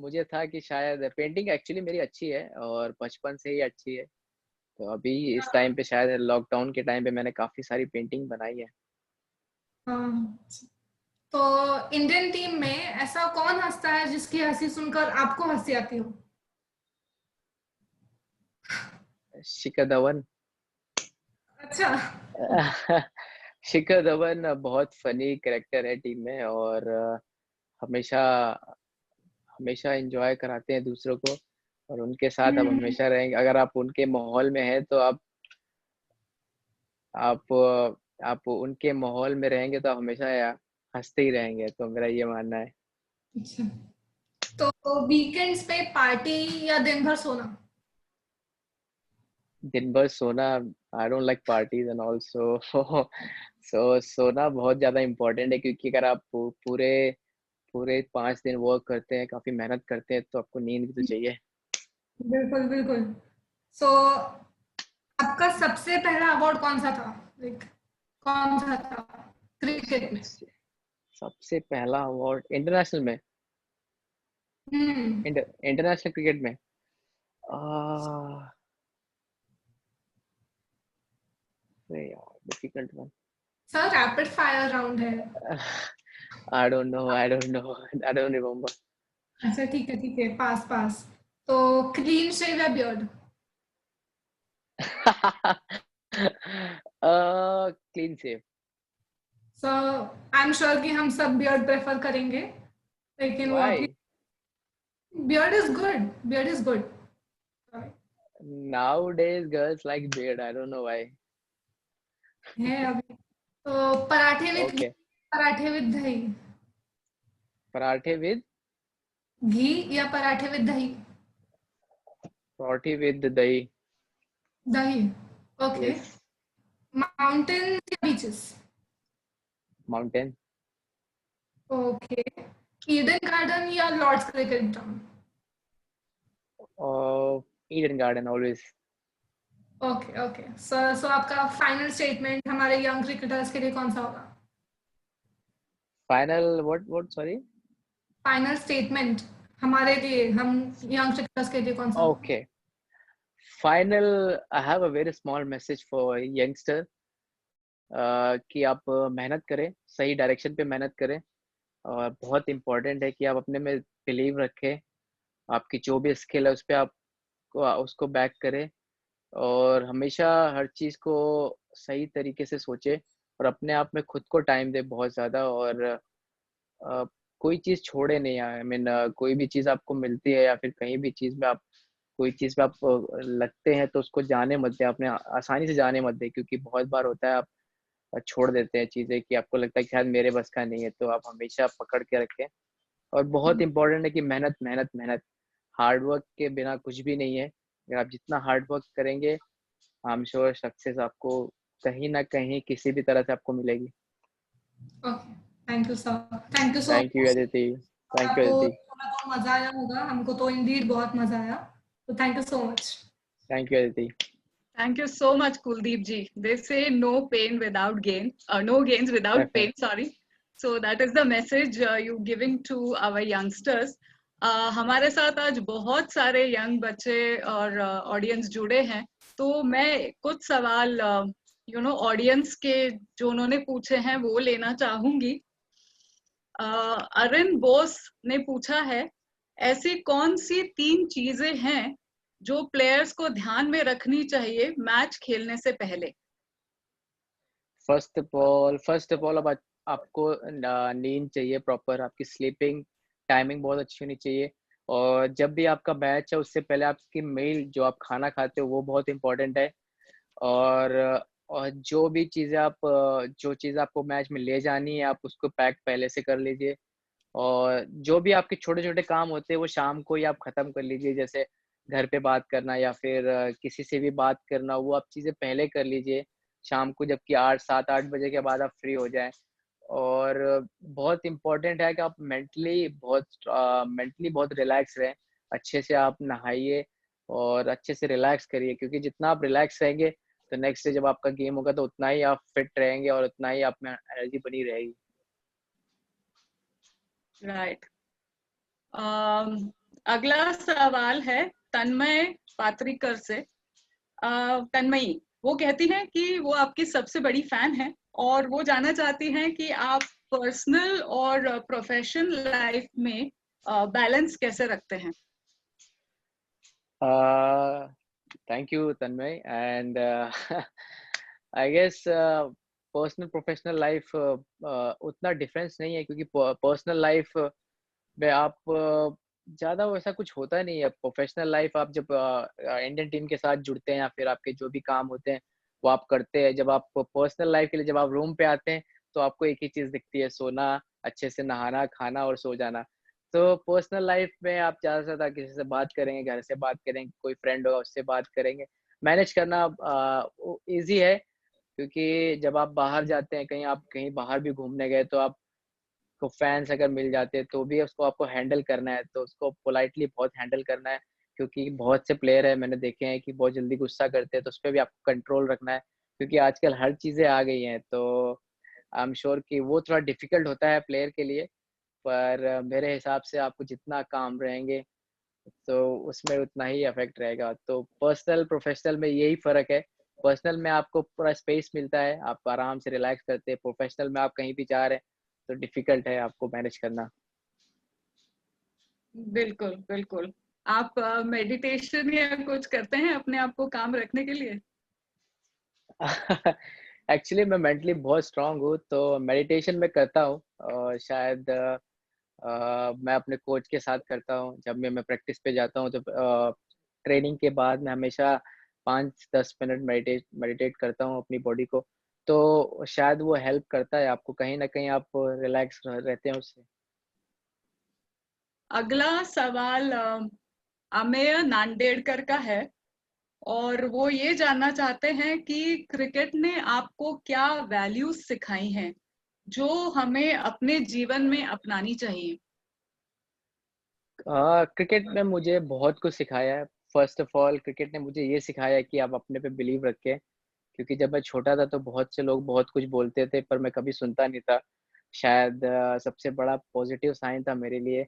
मुझे था कि शायद पेंटिंग एक्चुअली मेरी अच्छी है और बचपन से ही अच्छी है. तो अभी इस टाइम पे शायद लॉकडाउन के टाइम पे मैंने काफी सारी पेंटिंग बनाई है. तो इंडियन टीम में ऐसा कौन हंसता है जिसकी हंसी सुनकर आपको हंसी आती हो? शिखर धवन. अच्छा शिखर धवन बहुत फनी कैरेक्टर है टीम में, और हमेशा हमेशा एंजॉय कराते हैं दूसरों को, और उनके साथ आप हमेशा रहेंगे. अगर आप उनके माहौल में हैं तो आप उनके माहौल में रहेंगे तो आप हमेशा हंसते ही रहेंगे. तो मेरा ये मानना है. अच्छा तो वीकेंड्स पे पार्टी या दिन भर सोना? दिन भर सोना. I don't like parties and also. So सोना बहुत ज्यादा इम्पोर्टेंट है, क्योंकि अगर आप पूरे 5 दिन वर्क करते हैं, काफी मेहनत करते हैं, तो आपको नींद भी तो चाहिए. बिल्कुल बिल्कुल. सो आपका सबसे पहला अवार्ड कौन सा था? लाइक कौन सा था क्रिकेट में? सबसे पहला अवार्ड इंटरनेशनल में, इंटरनेशनल क्रिकेट में difficult one. Sir rapid fire round है. I don't know. I don't remember. अच्छा ठीक है पास पास. तो क्लीन शेव या beard? Clean shave. So I am sure कि हम सब बियर्ड प्रेफर करेंगे, लेकिन Why? Beard is good. Nowadays girls like beard. I don't know why. है अभी. तो पराठे विद Okay. पराठे विद दही? पराठे with घी या पराठे विद दही? पार्टी with दही. दही. ओके. Yes. माउंटेन या beaches? Mountain. Okay. Eden garden या Lord's cricket ground? Eden Garden always. Okay so आपका फाइनल स्टेटमेंट हमारे यंग क्रिकेटर्स के लिए कौन सा होगा? Final what? Sorry. Final statement हमारे लिए, हम यंग क्रिकेटर्स के लिए कौन सा? Okay. Final. I have a very small message for youngster. कि आप मेहनत करें, सही डायरेक्शन पे मेहनत करें, और बहुत इम्पोर्टेंट है कि आप अपने में बिलीव रखें. आपकी जो भी स्किल है उस पर उसको बैक करें, और हमेशा हर चीज़ को सही तरीके से सोचें, और अपने आप में खुद को टाइम दें बहुत ज़्यादा, और कोई चीज़ छोड़े नहीं. आई मीन कोई भी चीज़ आपको मिलती है या फिर कहीं भी चीज़ में आप कोई चीज़ में आप लगते हैं तो उसको जाने मत दें, अपने आसानी से जाने मत दें, क्योंकि बहुत बार होता है आप छोड़ देते हैं चीज़ें कि आपको लगता है कि शायद मेरे बस का नहीं है. तो आप हमेशा पकड़ के रखें, और बहुत इम्पोर्टेंट है कि मेहनत मेहनत मेहनत. हार्ड वर्क के बिना कुछ भी नहीं है। अगर आप जितना हार्ड वर्क करेंगे, आई एम श्योर सक्सेस आपको कहीं ना कहीं किसी भी तरह से आपको मिलेगी। Okay, thank you sir, thank you so thank you much. Aditi, thank you आपको अदिति, थोड़ा तो मजा आया होगा, हमको तो इंडीड बहुत मजा आया, तो thank you so much. Thank you Aditi. Thank you so much, Kuldeep ji. They say no pain without gain, no gains without pain, sorry. So that is the message you giving to our youngsters. हमारे साथ आज बहुत सारे young बच्चे और audience जुड़े हैं, तो मैं कुछ सवाल ऑडियंस के जो उन्होंने पूछे हैं वो लेना चाहूंगी। अरिन बोस ने पूछा है, ऐसी कौन सी 3 चीजें हैं जो प्लेयर्स को ध्यान में रखनी चाहिए मैच खेलने से पहले? फर्स्ट ऑफ ऑल अब आपको नींद चाहिए प्रॉपर, आपकी स्लीपिंग टाइमिंग बहुत अच्छी होनी चाहिए। और जब भी आपका मैच है उससे पहले आपकी मील जो आप खाना खाते हो वो बहुत इंपॉर्टेंट है। और जो भी चीज़ें जो चीज़ आपको मैच में ले जानी है आप उसको पैक पहले से कर लीजिए। और जो भी आपके छोटे-छोटे काम होते हैं वो शाम को ही आप ख़त्म कर लीजिए, जैसे घर पे बात करना या फिर किसी से भी बात करना, वो आप चीज़ें पहले कर लीजिए शाम को, जबकि 8 7-8 बजे के बाद आप फ्री हो जाएँ। और बहुत इम्पोर्टेंट है कि आप मेंटली बहुत रिलैक्स रहें, अच्छे से आप नहाइए और अच्छे से रिलैक्स करिए, क्योंकि जितना आप रिलैक्स रहेंगे तो नेक्स्ट डे जब आपका गेम होगा तो उतना ही आप फिट रहेंगे और उतना ही आप में एनर्जी बनी रहेगी। राइट। अगला सवाल है तन्मय पात्रिकर से। तन्मयी, वो कहती हैं कि वो आपकी सबसे बड़ी फैन है और वो जानना चाहती हैं कि आप पर्सनल और प्रोफेशनल लाइफ में बैलेंस कैसे रखते हैं? Thank you, Tanmay. And I guess personal professional life उतना डिफरेंस नहीं है, क्योंकि पर्सनल लाइफ में आप ज़्यादा वैसा कुछ होता नहीं है। प्रोफेशनल लाइफ आप जब इंडियन टीम के साथ जुड़ते हैं या फिर आपके जो भी काम होते हैं वो आप करते हैं। जब आप पर्सनल लाइफ के लिए जब आप रूम पे आते हैं तो आपको एक ही चीज़ दिखती है, सोना, अच्छे से नहाना, खाना और सो जाना। तो पर्सनल लाइफ में आप ज़्यादा से ज़्यादा किसी से बात करेंगे, घर से बात करेंगे, कोई फ्रेंड होगा उससे बात करेंगे। मैनेज करना ईज़ी है, क्योंकि जब आप बाहर जाते हैं, कहीं आप कहीं बाहर भी घूमने गए तो आपको फैन्स अगर मिल जाते हैं तो भी उसको आपको हैंडल करना है, तो उसको पोलाइटली बहुत हैंडल करना है, क्योंकि बहुत से प्लेयर हैं मैंने देखे हैं कि बहुत जल्दी गुस्सा करते हैं, तो उसपे भी आपको कंट्रोल रखना है, क्योंकि आजकल हर चीज़ें आ गई हैं। तो आई एम श्योर कि वो थोड़ा डिफ़िकल्ट होता है प्लेयर के लिए, पर मेरे हिसाब से आपको जितना काम रहेंगे तो उसमें उतना ही इफ़ेक्ट रहेगा। तो पर्सनल प्रोफेशनल में यही फ़र्क है। पर्सनल में आपको पूरा स्पेस मिलता है, आप आराम से रिलैक्स करते हैं। प्रोफेशनल में आप कहीं भी जा रहे हैं तो डिफ़िकल्ट है आपको मैनेज करना। बिल्कुल, बिल्कुल। आप मेडिटेशन या कुछ करते हैं अपने आप को काम रखने के लिए? एक्चुअली मैं मेंटली बहुत स्ट्रांग हूँ, तो मेडिटेशन मैं करता हूँ और शायद मैं अपने कोच के साथ करता हूँ। जब मैं प्रैक्टिस पे जाता हूँ तो ट्रेनिंग के बाद मैं हमेशा 5-10 मिनट मेडिटेट करता हूँ अपनी बॉडी को। तो शायद वो हेल्प करता है आपको, कहीं न कहीं आप रिलैक्स रहते हैं उससे। अगला सवाल अमेय नांदेड़कर का है और वो ये जानना चाहते हैं कि क्रिकेट ने आपको क्या वैल्यूज सिखाई हैं जो हमें अपने जीवन में अपनानी चाहिए? क्रिकेट ने मुझे बहुत कुछ सिखाया है। फ़र्स्ट ऑफ ऑल क्रिकेट ने मुझे ये सिखाया है कि आप अपने पे बिलीव रखें, क्योंकि जब मैं छोटा था तो बहुत से लोग बहुत कुछ बोलते थे पर मैं कभी सुनता नहीं था। शायद सबसे बड़ा पॉज़िटिव साइन था मेरे लिए।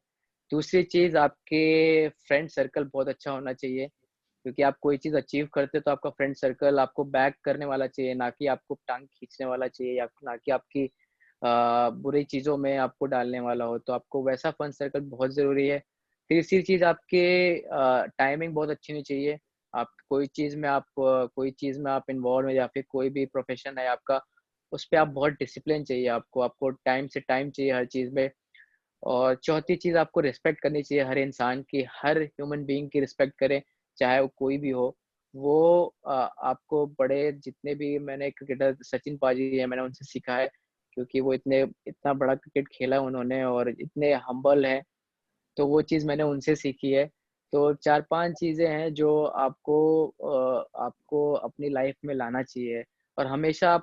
दूसरी चीज़, आपके फ्रेंड सर्कल बहुत अच्छा होना चाहिए, क्योंकि आप कोई चीज़ अचीव करते हो तो आपका फ्रेंड सर्कल आपको बैक करने वाला चाहिए, ना कि आपको टाँग खींचने वाला चाहिए या ना कि आपकी बुरी चीज़ों में आपको डालने वाला हो। तो आपको वैसा फ्रेंड सर्कल बहुत ज़रूरी है। तीसरी चीज़, आपके टाइमिंग बहुत अच्छी होनी चाहिए। आप कोई चीज़ में आप इन्वॉल्व हैं या फिर कोई भी प्रोफ़ेशन है आपका, उस पे आप बहुत डिसिप्लिन चाहिए आपको टाइम से टाइम चाहिए हर चीज़ में। और चौथी चीज़, आपको रिस्पेक्ट करनी चाहिए हर इंसान की, हर ह्यूमन बीइंग की रिस्पेक्ट करें, चाहे वो कोई भी हो। वो आपको बड़े जितने भी मैंने क्रिकेटर सचिन पाजी हैं, मैंने उनसे सीखा है, क्योंकि वो इतना बड़ा क्रिकेट खेला उन्होंने और इतने हम्बल हैं, तो वो चीज़ मैंने उनसे सीखी है। तो 4-5 चीज़ें हैं जो आपको अपनी लाइफ में लाना चाहिए और हमेशा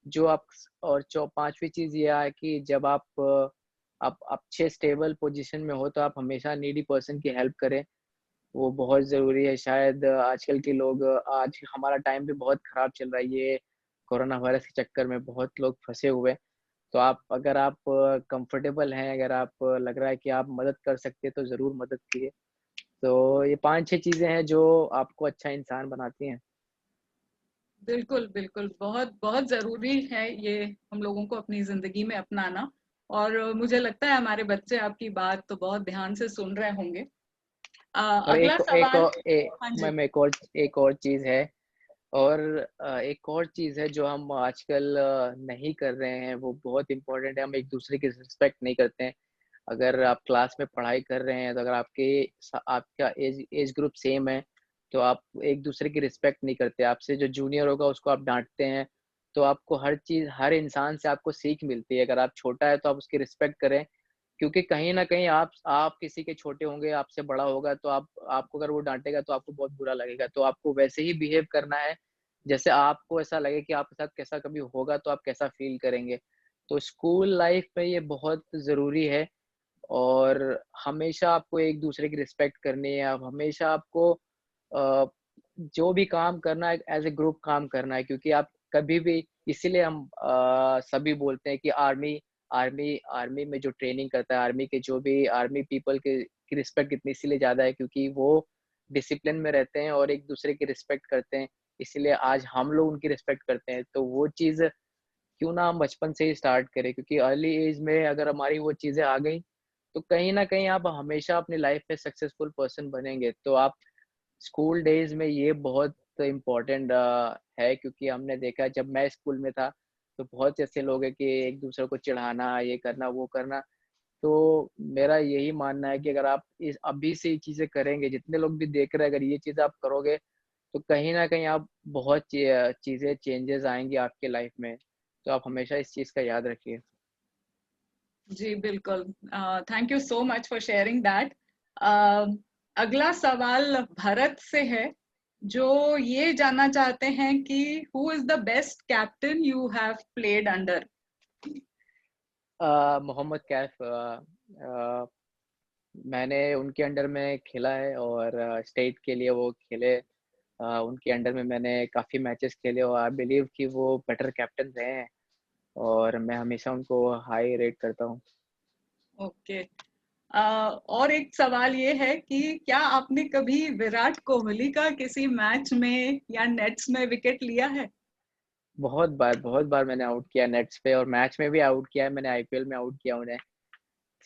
जो आप और चौ 5वीं चीज़ ये है कि जब आप अच्छे स्टेबल पोज़ीशन में हो तो आप हमेशा नीडी पर्सन की हेल्प करें। वो बहुत ज़रूरी है। शायद आजकल के लोग आज हमारा टाइम भी बहुत ख़राब चल रहा है। ये कोरोना वायरस के चक्कर में बहुत लोग फँसे हुए हैं। तो अगर आप कंफ़र्टेबल हैं, अगर आप लग रहा है कि आप मदद कर सकते हैं, तो ज़रूर मदद कीजिए। तो ये 5-6 चीज़ें हैं जो आपको अच्छा इंसान बनाती हैं। बिल्कुल, बिल्कुल। बहुत, बहुत ज़रूरी है ये हम लोगों को अपनी ज़िंदगी में अपनाना और मुझे लगता है हमारे बच्चे आपकी बात तो बहुत ध्यान से सुन रहे होंगे। और अगला सवाल हाँ जी। मैम एक और चीज़ है और एक और चीज़ है जो हम आजकल नहीं कर रहे हैं, वो बहुत इम्पोर्टेंट है। हम एक-दूसरे की रिस्पेक्ट नहीं करते हैं। अगर आप क्लास में पढ़ाई कर रहे हैं, तो अगर आपका एज ग्रुप सेम है, तो आप एक-दूसरे की रिस्पेक्ट नहीं करते। आपसे जो जूनियर होगा उसको आप डाँटते हैं, तो आपको हर इंसान से आपको सीख मिलती है। अगर आप छोटा है तो आप उसकी रिस्पेक्ट करें, क्योंकि कहीं न कहीं आप किसी के छोटे होंगे, आपसे बड़ा होगा तो आपको अगर वो डाँटेगा तो आपको बहुत बुरा लगेगा। तो आपको वैसे ही बिहेव करना है, जैसे आपको ऐसा लगे कि आपके साथ कैसा कभी होगा तो आप कैसा फ़ील करेंगे। तो स्कूल लाइफ़ में ये बहुत ज़रूरी है और हमेशा आपको एक-दूसरे की रिस्पेक्ट करनी है। अब हमेशा आपको अ, जो भी काम करना है एज़ अ ग्रुप काम करना है क्योंकि आप कभी भी इसीलिए हम सभी बोलते हैं कि आर्मी में जो ट्रेनिंग करता है, आर्मी के जो भी आर्मी पीपल की रिस्पेक्ट इतनी इसीलिए ज़्यादा है क्योंकि वो डिसिप्लिन में रहते हैं और एक-दूसरे की रिस्पेक्ट करते हैं। इसीलिए आज हम लोग उनकी रिस्पेक्ट करते हैं। तो वो चीज़ क्यों ना हम बचपन से ही स्टार्ट करें क्योंकि अर्ली एज में अगर हमारी वो चीज़ें आ गई, तो कहीं न कहीं आप हमेशा अपनी लाइफ़ में सक्सेसफुल पर्सन बनेंगे। तो आप स्कूल डेज़ में ये बहुत इम्पोर्टेंट है क्योंकि हमने देखा है जब मैं स्कूल में था, तो बहुत से ऐसे लोग हैं कि एक-दूसरे को चिढ़ाना, ये करना, वो करना। तो मेरा यही मानना है कि अगर आप इस अभी से ये चीज़ें करेंगे, जितने लोग भी देख रहे हैं, अगर ये चीज़ें आप करोगे, तो कहीं न कहीं आप बहुत चीज़ें चेंजेज़ आएँगी आपके लाइफ़ में। तो आप हमेशा इस चीज़ का याद रखिए। जी, बिल्कुल। Thank you so much for sharing that. अगला सवाल भरत से है, जो ये जानना चाहते हैं कि who is the best captain you have played under? Mohammad Kaif मैंने उनके अंडर में खेला है और स्टेट के लिए वो खेले। उनके अंडर में मैंने काफ़ी मैचेस खेले और आई बिलीव कि वो बेटर कैप्टन रहे हैं और मैं हमेशा उनको हाई रेट करता हूँ। ओके। और एक सवाल ये है कि क्या आपने कभी विराट कोहली का किसी मैच में या नेट्स में विकेट लिया है? बहुत बार मैंने आउट किया नेट्स पे और मैच में भी आउट किया है, मैंने आईपीएल में आउट किया उन्हें।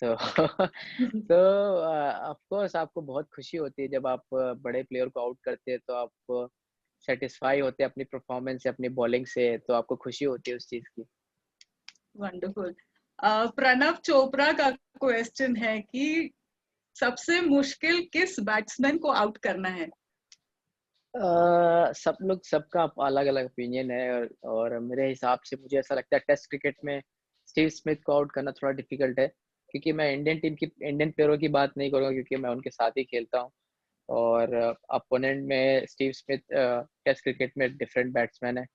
तो तो ऑफ कोर्स आपको बहुत खुशी होती है जब आप बड़े प्लेयर को आउट करते हैं, तो आप सैटिस्फाई होते हैं अपनी परफॉर्मेंस से, अपनी बॉलिंग से, तो आपको खुशी होती है उस चीज़ की। वंडरफुल। प्रणव चोपड़ा का क्वेश्चन है कि सबसे मुश्किल किस बैट्समैन को आउट करना है? सब लोग सबका अलग-अलग ओपिनियन है और मेरे हिसाब से मुझे ऐसा लगता है टेस्ट क्रिकेट में स्टीव स्मिथ को आउट करना थोड़ा डिफिकल्ट है, क्योंकि मैं इंडियन प्लेयरों की बात नहीं करूँगा क्योंकि मैं उनके साथ ही खेलता हूँ और अपोनेंट में स्टीव स्मिथ टेस्ट क्रिकेट में डिफरेंट बैट्समैन है।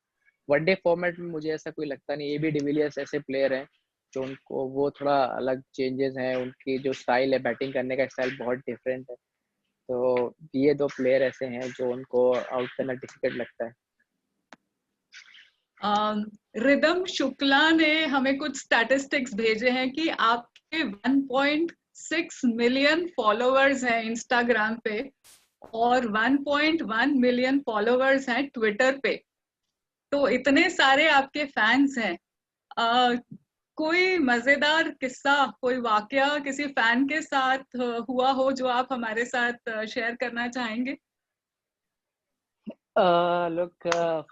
वनडे फॉर्मेट में मुझे ऐसा कोई लगता नहीं, एबी डिविलियर्स ऐसे प्लेयर हैं जो उनको वो थोड़ा अलग चेंजेस हैं, उनकी जो स्टाइल है बैटिंग करने का स्टाइल बहुत डिफरेंट है। तो ये 2 प्लेयर ऐसे हैं जो उनको आउट करना डिफिकल्ट लगता है। रिदम शुक्ला ने हमें कुछ स्टैटिस्टिक्स भेजे हैं कि आपके 1.6 मिलियन फॉलोअर्स हैं इंस्टाग्राम पे और 1.1 मिलियन फॉलोअर्स हैं ट्विटर पे। तो इतने सारे आपके फैंस हैं। अ, कोई मजेदार किस्सा, कोई वाकया किसी फैन के साथ हुआ हो जो आप हमारे साथ शेयर करना चाहेंगे? Look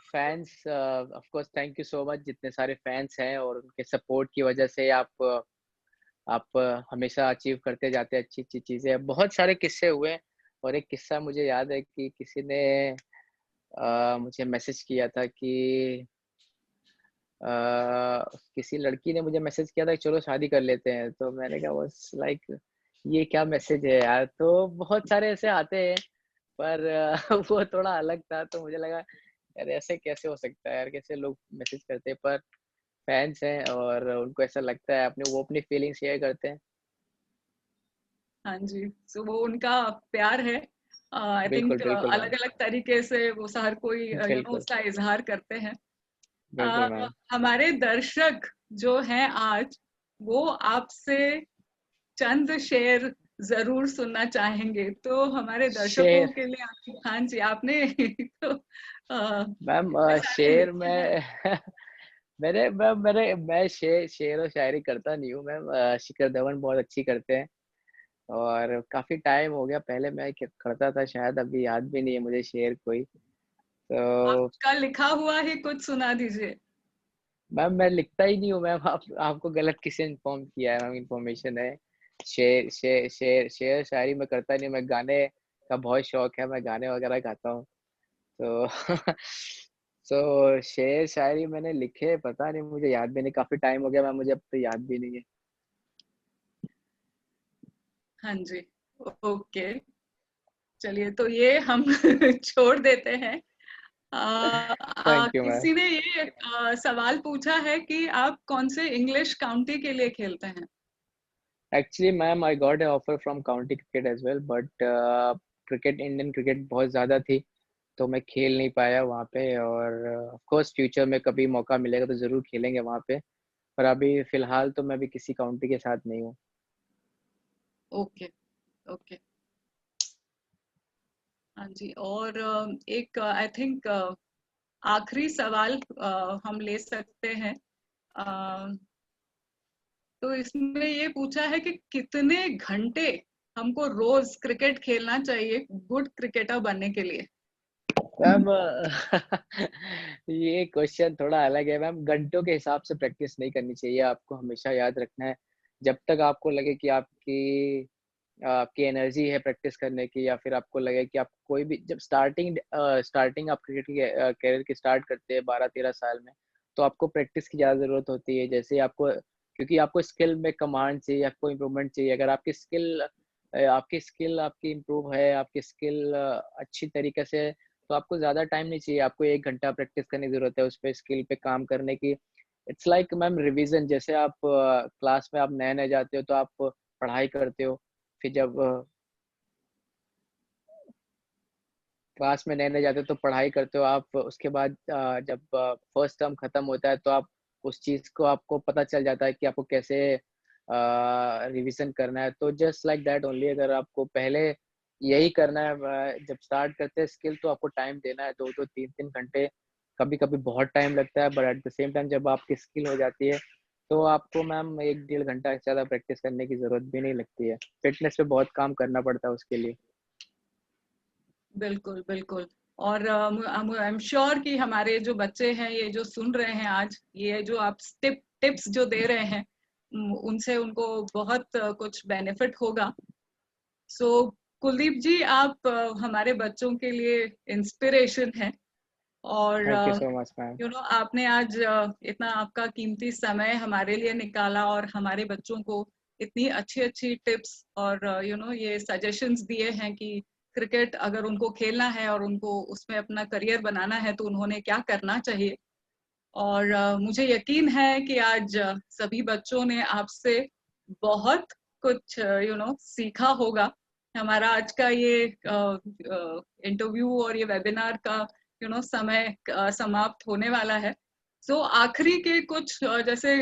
fans of course thank you so much जितने सारे फैंस हैं और उनके सपोर्ट की वजह से आप हमेशा अचीव करते जाते हैं अच्छी-अच्छी चीज़ें। बहुत सारे किस्से हुए हैं और एक किस्सा मुझे याद है कि किसी ने मुझे मैसेज किया था कि अ, किसी लड़की ने मुझे मैसेज किया था कि चलो शादी कर लेते हैं। तो मैंने कहा वाज़ लाइक ये क्या मैसेज है यार। तो बहुत सारे ऐसे आते हैं, पर वो थोड़ा अलग था, तो मुझे लगा यार ऐसे कैसे हो सकता है यार, कैसे लोग मैसेज करते हैं। पर फैंस हैं और उनको ऐसा लगता है, अपने वो अपनी फीलिंग शेयर करते हैं। हाँ जी, सो वो उनका प्यार है। आई बिल्कुल थिंक बिल्कुल मैम। अलग अलग तरीके से वो हर कोई बिल्कुल उसका इजहार करते हैं। बिल्कुल मैम। हमारे दर्शक जो हैं आज, वो आपसे चंद शेर जरूर सुनना चाहेंगे, तो हमारे दर्शकों शेर के लिए हाँ जी, आपने तो मैम, इतने सारे शेर लिखे हैं। में मैं शेर और शायरी करता नहीं हूँ मैम। शिखर धवन बहुत अच्छी करते हैं, और काफी टाइम हो गया, पहले मैं करता था शायद, अभी याद भी नहीं है मुझे शेर कोई। तो आपका लिखा हुआ ही कुछ सुना दीजिए। मैम मैं लिखता ही नहीं हूँ मैम। आपको गलत किसी ने इन्फॉर्म किया है मैम, इन्फॉर्मेशन है। शेर शायरी मैं करता नहीं हूँ। मैं गाने का बहुत शौक है, मैं गाने वगैरह गाता हूँ। तो तो शेर शायरी मैंने लिखे, पता नहीं, मुझे याद भी नहीं, काफी टाइम हो गया मैम, मुझे अब तो याद भी नहीं है। हाँ जी, ओके, चलिए तो ये हम छोड़ देते हैं। Thank you ma'am. किसी ने ये सवाल पूछा है कि आप कौन से इंग्लिश काउंटी के लिए खेलते हैं। Actually ma'am I got a offer from county cricket as well, but cricket, Indian cricket बहुत ज़्यादा थी, तो मैं खेल नहीं पाया वहाँ पे। और ऑफ कोर्स फ्यूचर में कभी मौका मिलेगा तो ज़रूर खेलेंगे वहाँ पे, पर अभी फ़िलहाल तो मैं भी किसी काउंटी के साथ नहीं हूँ। ओके, ओके, हाँ जी। और एक आई थिंक आखिरी सवाल हम ले सकते हैं। अ, तो इसमें ये पूछा है कि कितने घंटे हमको रोज क्रिकेट खेलना चाहिए गुड क्रिकेटर बनने के लिए। मैम ये क्वेश्चन थोड़ा अलग है मैम। घंटों के हिसाब से प्रैक्टिस नहीं करनी चाहिए, आपको हमेशा याद रखना है, जब तक आपको लगे कि आपकी एनर्जी है प्रैक्टिस करने की, या फिर आपको लगे कि आप कोई भी, जब स्टार्टिंग आप क्रिकेट की कैरियर की स्टार्ट करते हैं 12-13 साल में, तो आपको प्रैक्टिस की ज़्यादा ज़रूरत होती है। जैसे आपको, क्योंकि आपको स्किल में कमांड चाहिए, आपको इम्प्रूवमेंट चाहिए। अगर आपकी स्किल आपकी इम्प्रूव है, आपकी स्किल अच्छी तरीके से, तो आपको ज़्यादा टाइम नहीं चाहिए, आपको 1 घंटा प्रैक्टिस करने की ज़रूरत है उस पे, स्किल पे काम करने की। It's like ma'am revision. जैसे आप क्लास में आप नए-नए जाते हो तो आप पढ़ाई करते हो, फिर जब क्लास में नए-नए जाते हो तो पढ़ाई करते हो आप, उसके बाद जब फर्स्ट टर्म खत्म होता है तो आप उस चीज़ को, आपको पता चल जाता है कि आपको कैसे रिवीजन करना है। तो जस्ट लाइक दैट ओनली, अगर आपको पहले यही करना है, जब स्टार्ट करते हैं स्किल, तो आपको टाइम देना है 2-2 3-3 घंटे, कभी-कभी बहुत टाइम लगता है, but at the same time जब आपकी स्किल हो जाती है तो आपको मैम 1 डेढ़ घंटा से ज़्यादा प्रैक्टिस करने की ज़रूरत भी नहीं लगती है। फिटनेस पे बहुत काम करना पड़ता है उसके लिए। बिल्कुल, बिल्कुल। और आई एम श्योर कि हमारे जो बच्चे हैं, ये जो सुन रहे हैं आज, ये जो आप टिप्स जो दे रहे हैं, उनसे उनको बहुत कुछ बेनिफिट होगा। सो कुलदीप जी, आप हमारे बच्चों के लिए इंस्पिरेशन हैं। और thank you so much ma'am. आपने आज इतना आपका कीमती समय हमारे लिए निकाला और हमारे बच्चों को इतनी अच्छी अच्छी टिप्स और ये सजेशंस दिए हैं कि क्रिकेट अगर उनको खेलना है और उनको उसमें अपना करियर बनाना है तो उन्होंने क्या करना चाहिए। और मुझे यकीन है कि आज सभी बच्चों ने आपसे बहुत कुछ सीखा होगा। हमारा आज का ये इंटरव्यू और ये वेबिनार का समय समाप्त होने वाला है। सो आखिरी के कुछ जैसे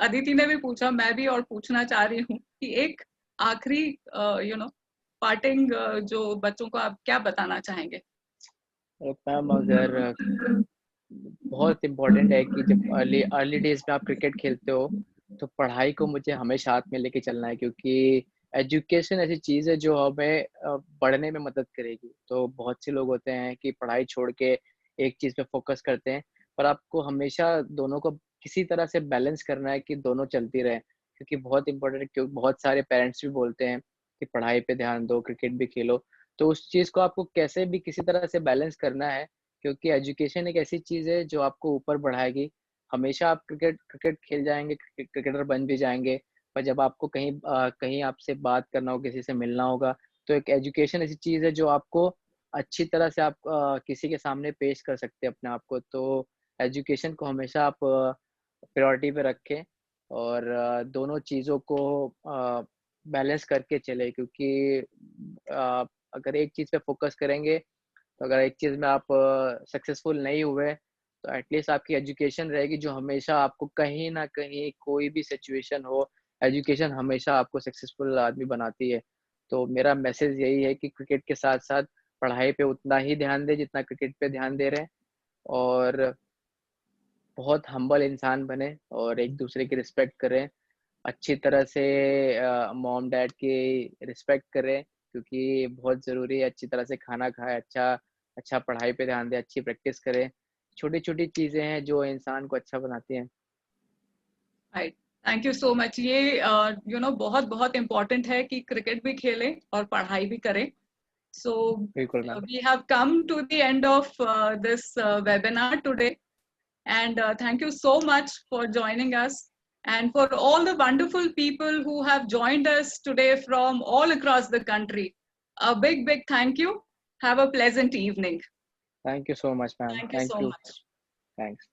अदिति ने भी पूछा, मैं भी और पूछना चाह रही हूँ कि एक आखिरी पार्टिंग जो बच्चों को आप क्या बताना चाहेंगे। मैम अगर बहुत इम्पोर्टेंट है कि जब अर्ली अर्ली डेज में आप क्रिकेट खेलते हो तो पढ़ाई को मुझे हमेशा हाथ में लेके चलना है, क्योंकि एजुकेशन ऐसी चीज़ है जो हमें बढ़ने में मदद करेगी। तो बहुत से लोग होते हैं कि पढ़ाई छोड़ के एक चीज़ पे फोकस करते हैं, पर आपको हमेशा दोनों को किसी तरह से बैलेंस करना है कि दोनों चलती रहे, क्योंकि बहुत इम्पोर्टेंट है। क्योंकि बहुत सारे पेरेंट्स भी बोलते हैं कि पढ़ाई पे ध्यान दो, क्रिकेट भी खेलो, तो उस चीज़ को आपको कैसे भी किसी तरह से बैलेंस करना है, क्योंकि एजुकेशन एक ऐसी चीज़ है जो आपको ऊपर बढ़ाएगी। हमेशा आप क्रिकेट क्रिकेट खेल जाएँगे, क्रिकेटर बन भी जाएँगे, पर जब आपको कहीं आपसे बात करना हो, किसी से मिलना होगा, तो एक एजुकेशन ऐसी चीज़ है जो आपको अच्छी तरह से आप किसी के सामने पेश कर सकते हैं अपने आप को। तो एजुकेशन को हमेशा आप प्रायोरिटी पे रखें और दोनों चीज़ों को बैलेंस करके चले, क्योंकि अगर एक चीज़ पे फोकस करेंगे, तो अगर एक चीज़ में आप सक्सेसफुल नहीं हुए, तो एटलीस्ट आपकी एजुकेशन रहेगी जो हमेशा आपको कहीं न कहीं कोई भी सिचुएशन हो, एजुकेशन हमेशा आपको सक्सेसफुल आदमी बनाती है। तो मेरा मैसेज यही है कि क्रिकेट के साथ-साथ पढ़ाई पे उतना ही ध्यान दें जितना क्रिकेट पे ध्यान दे रहे हैं, और बहुत हम्बल इंसान बने और एक दूसरे की रिस्पेक्ट करें। अच्छी तरह से मॉम डैड की रिस्पेक्ट करें, क्योंकि बहुत ज़रूरी है। अच्छी तरह से खाना खाएँ, अच्छा पढ़ाई पे ध्यान दें, अच्छी प्रैक्टिस करें। छोटी-छोटी चीज़ें हैं जो इंसान को अच्छा बनाती हैं। Right, thank you so much. ये बहुत बहुत इम्पोर्टेंट है कि क्रिकेट भी खेलें और पढ़ाई भी करें। So बिल्कुल ma'am. we have come to the end of this webinar today, and thank you so much for joining us, and for all the wonderful people who have joined us today from all across the country. A big thank you. Have a pleasant evening. Thank you so much, ma'am. Thank you so much. Thanks.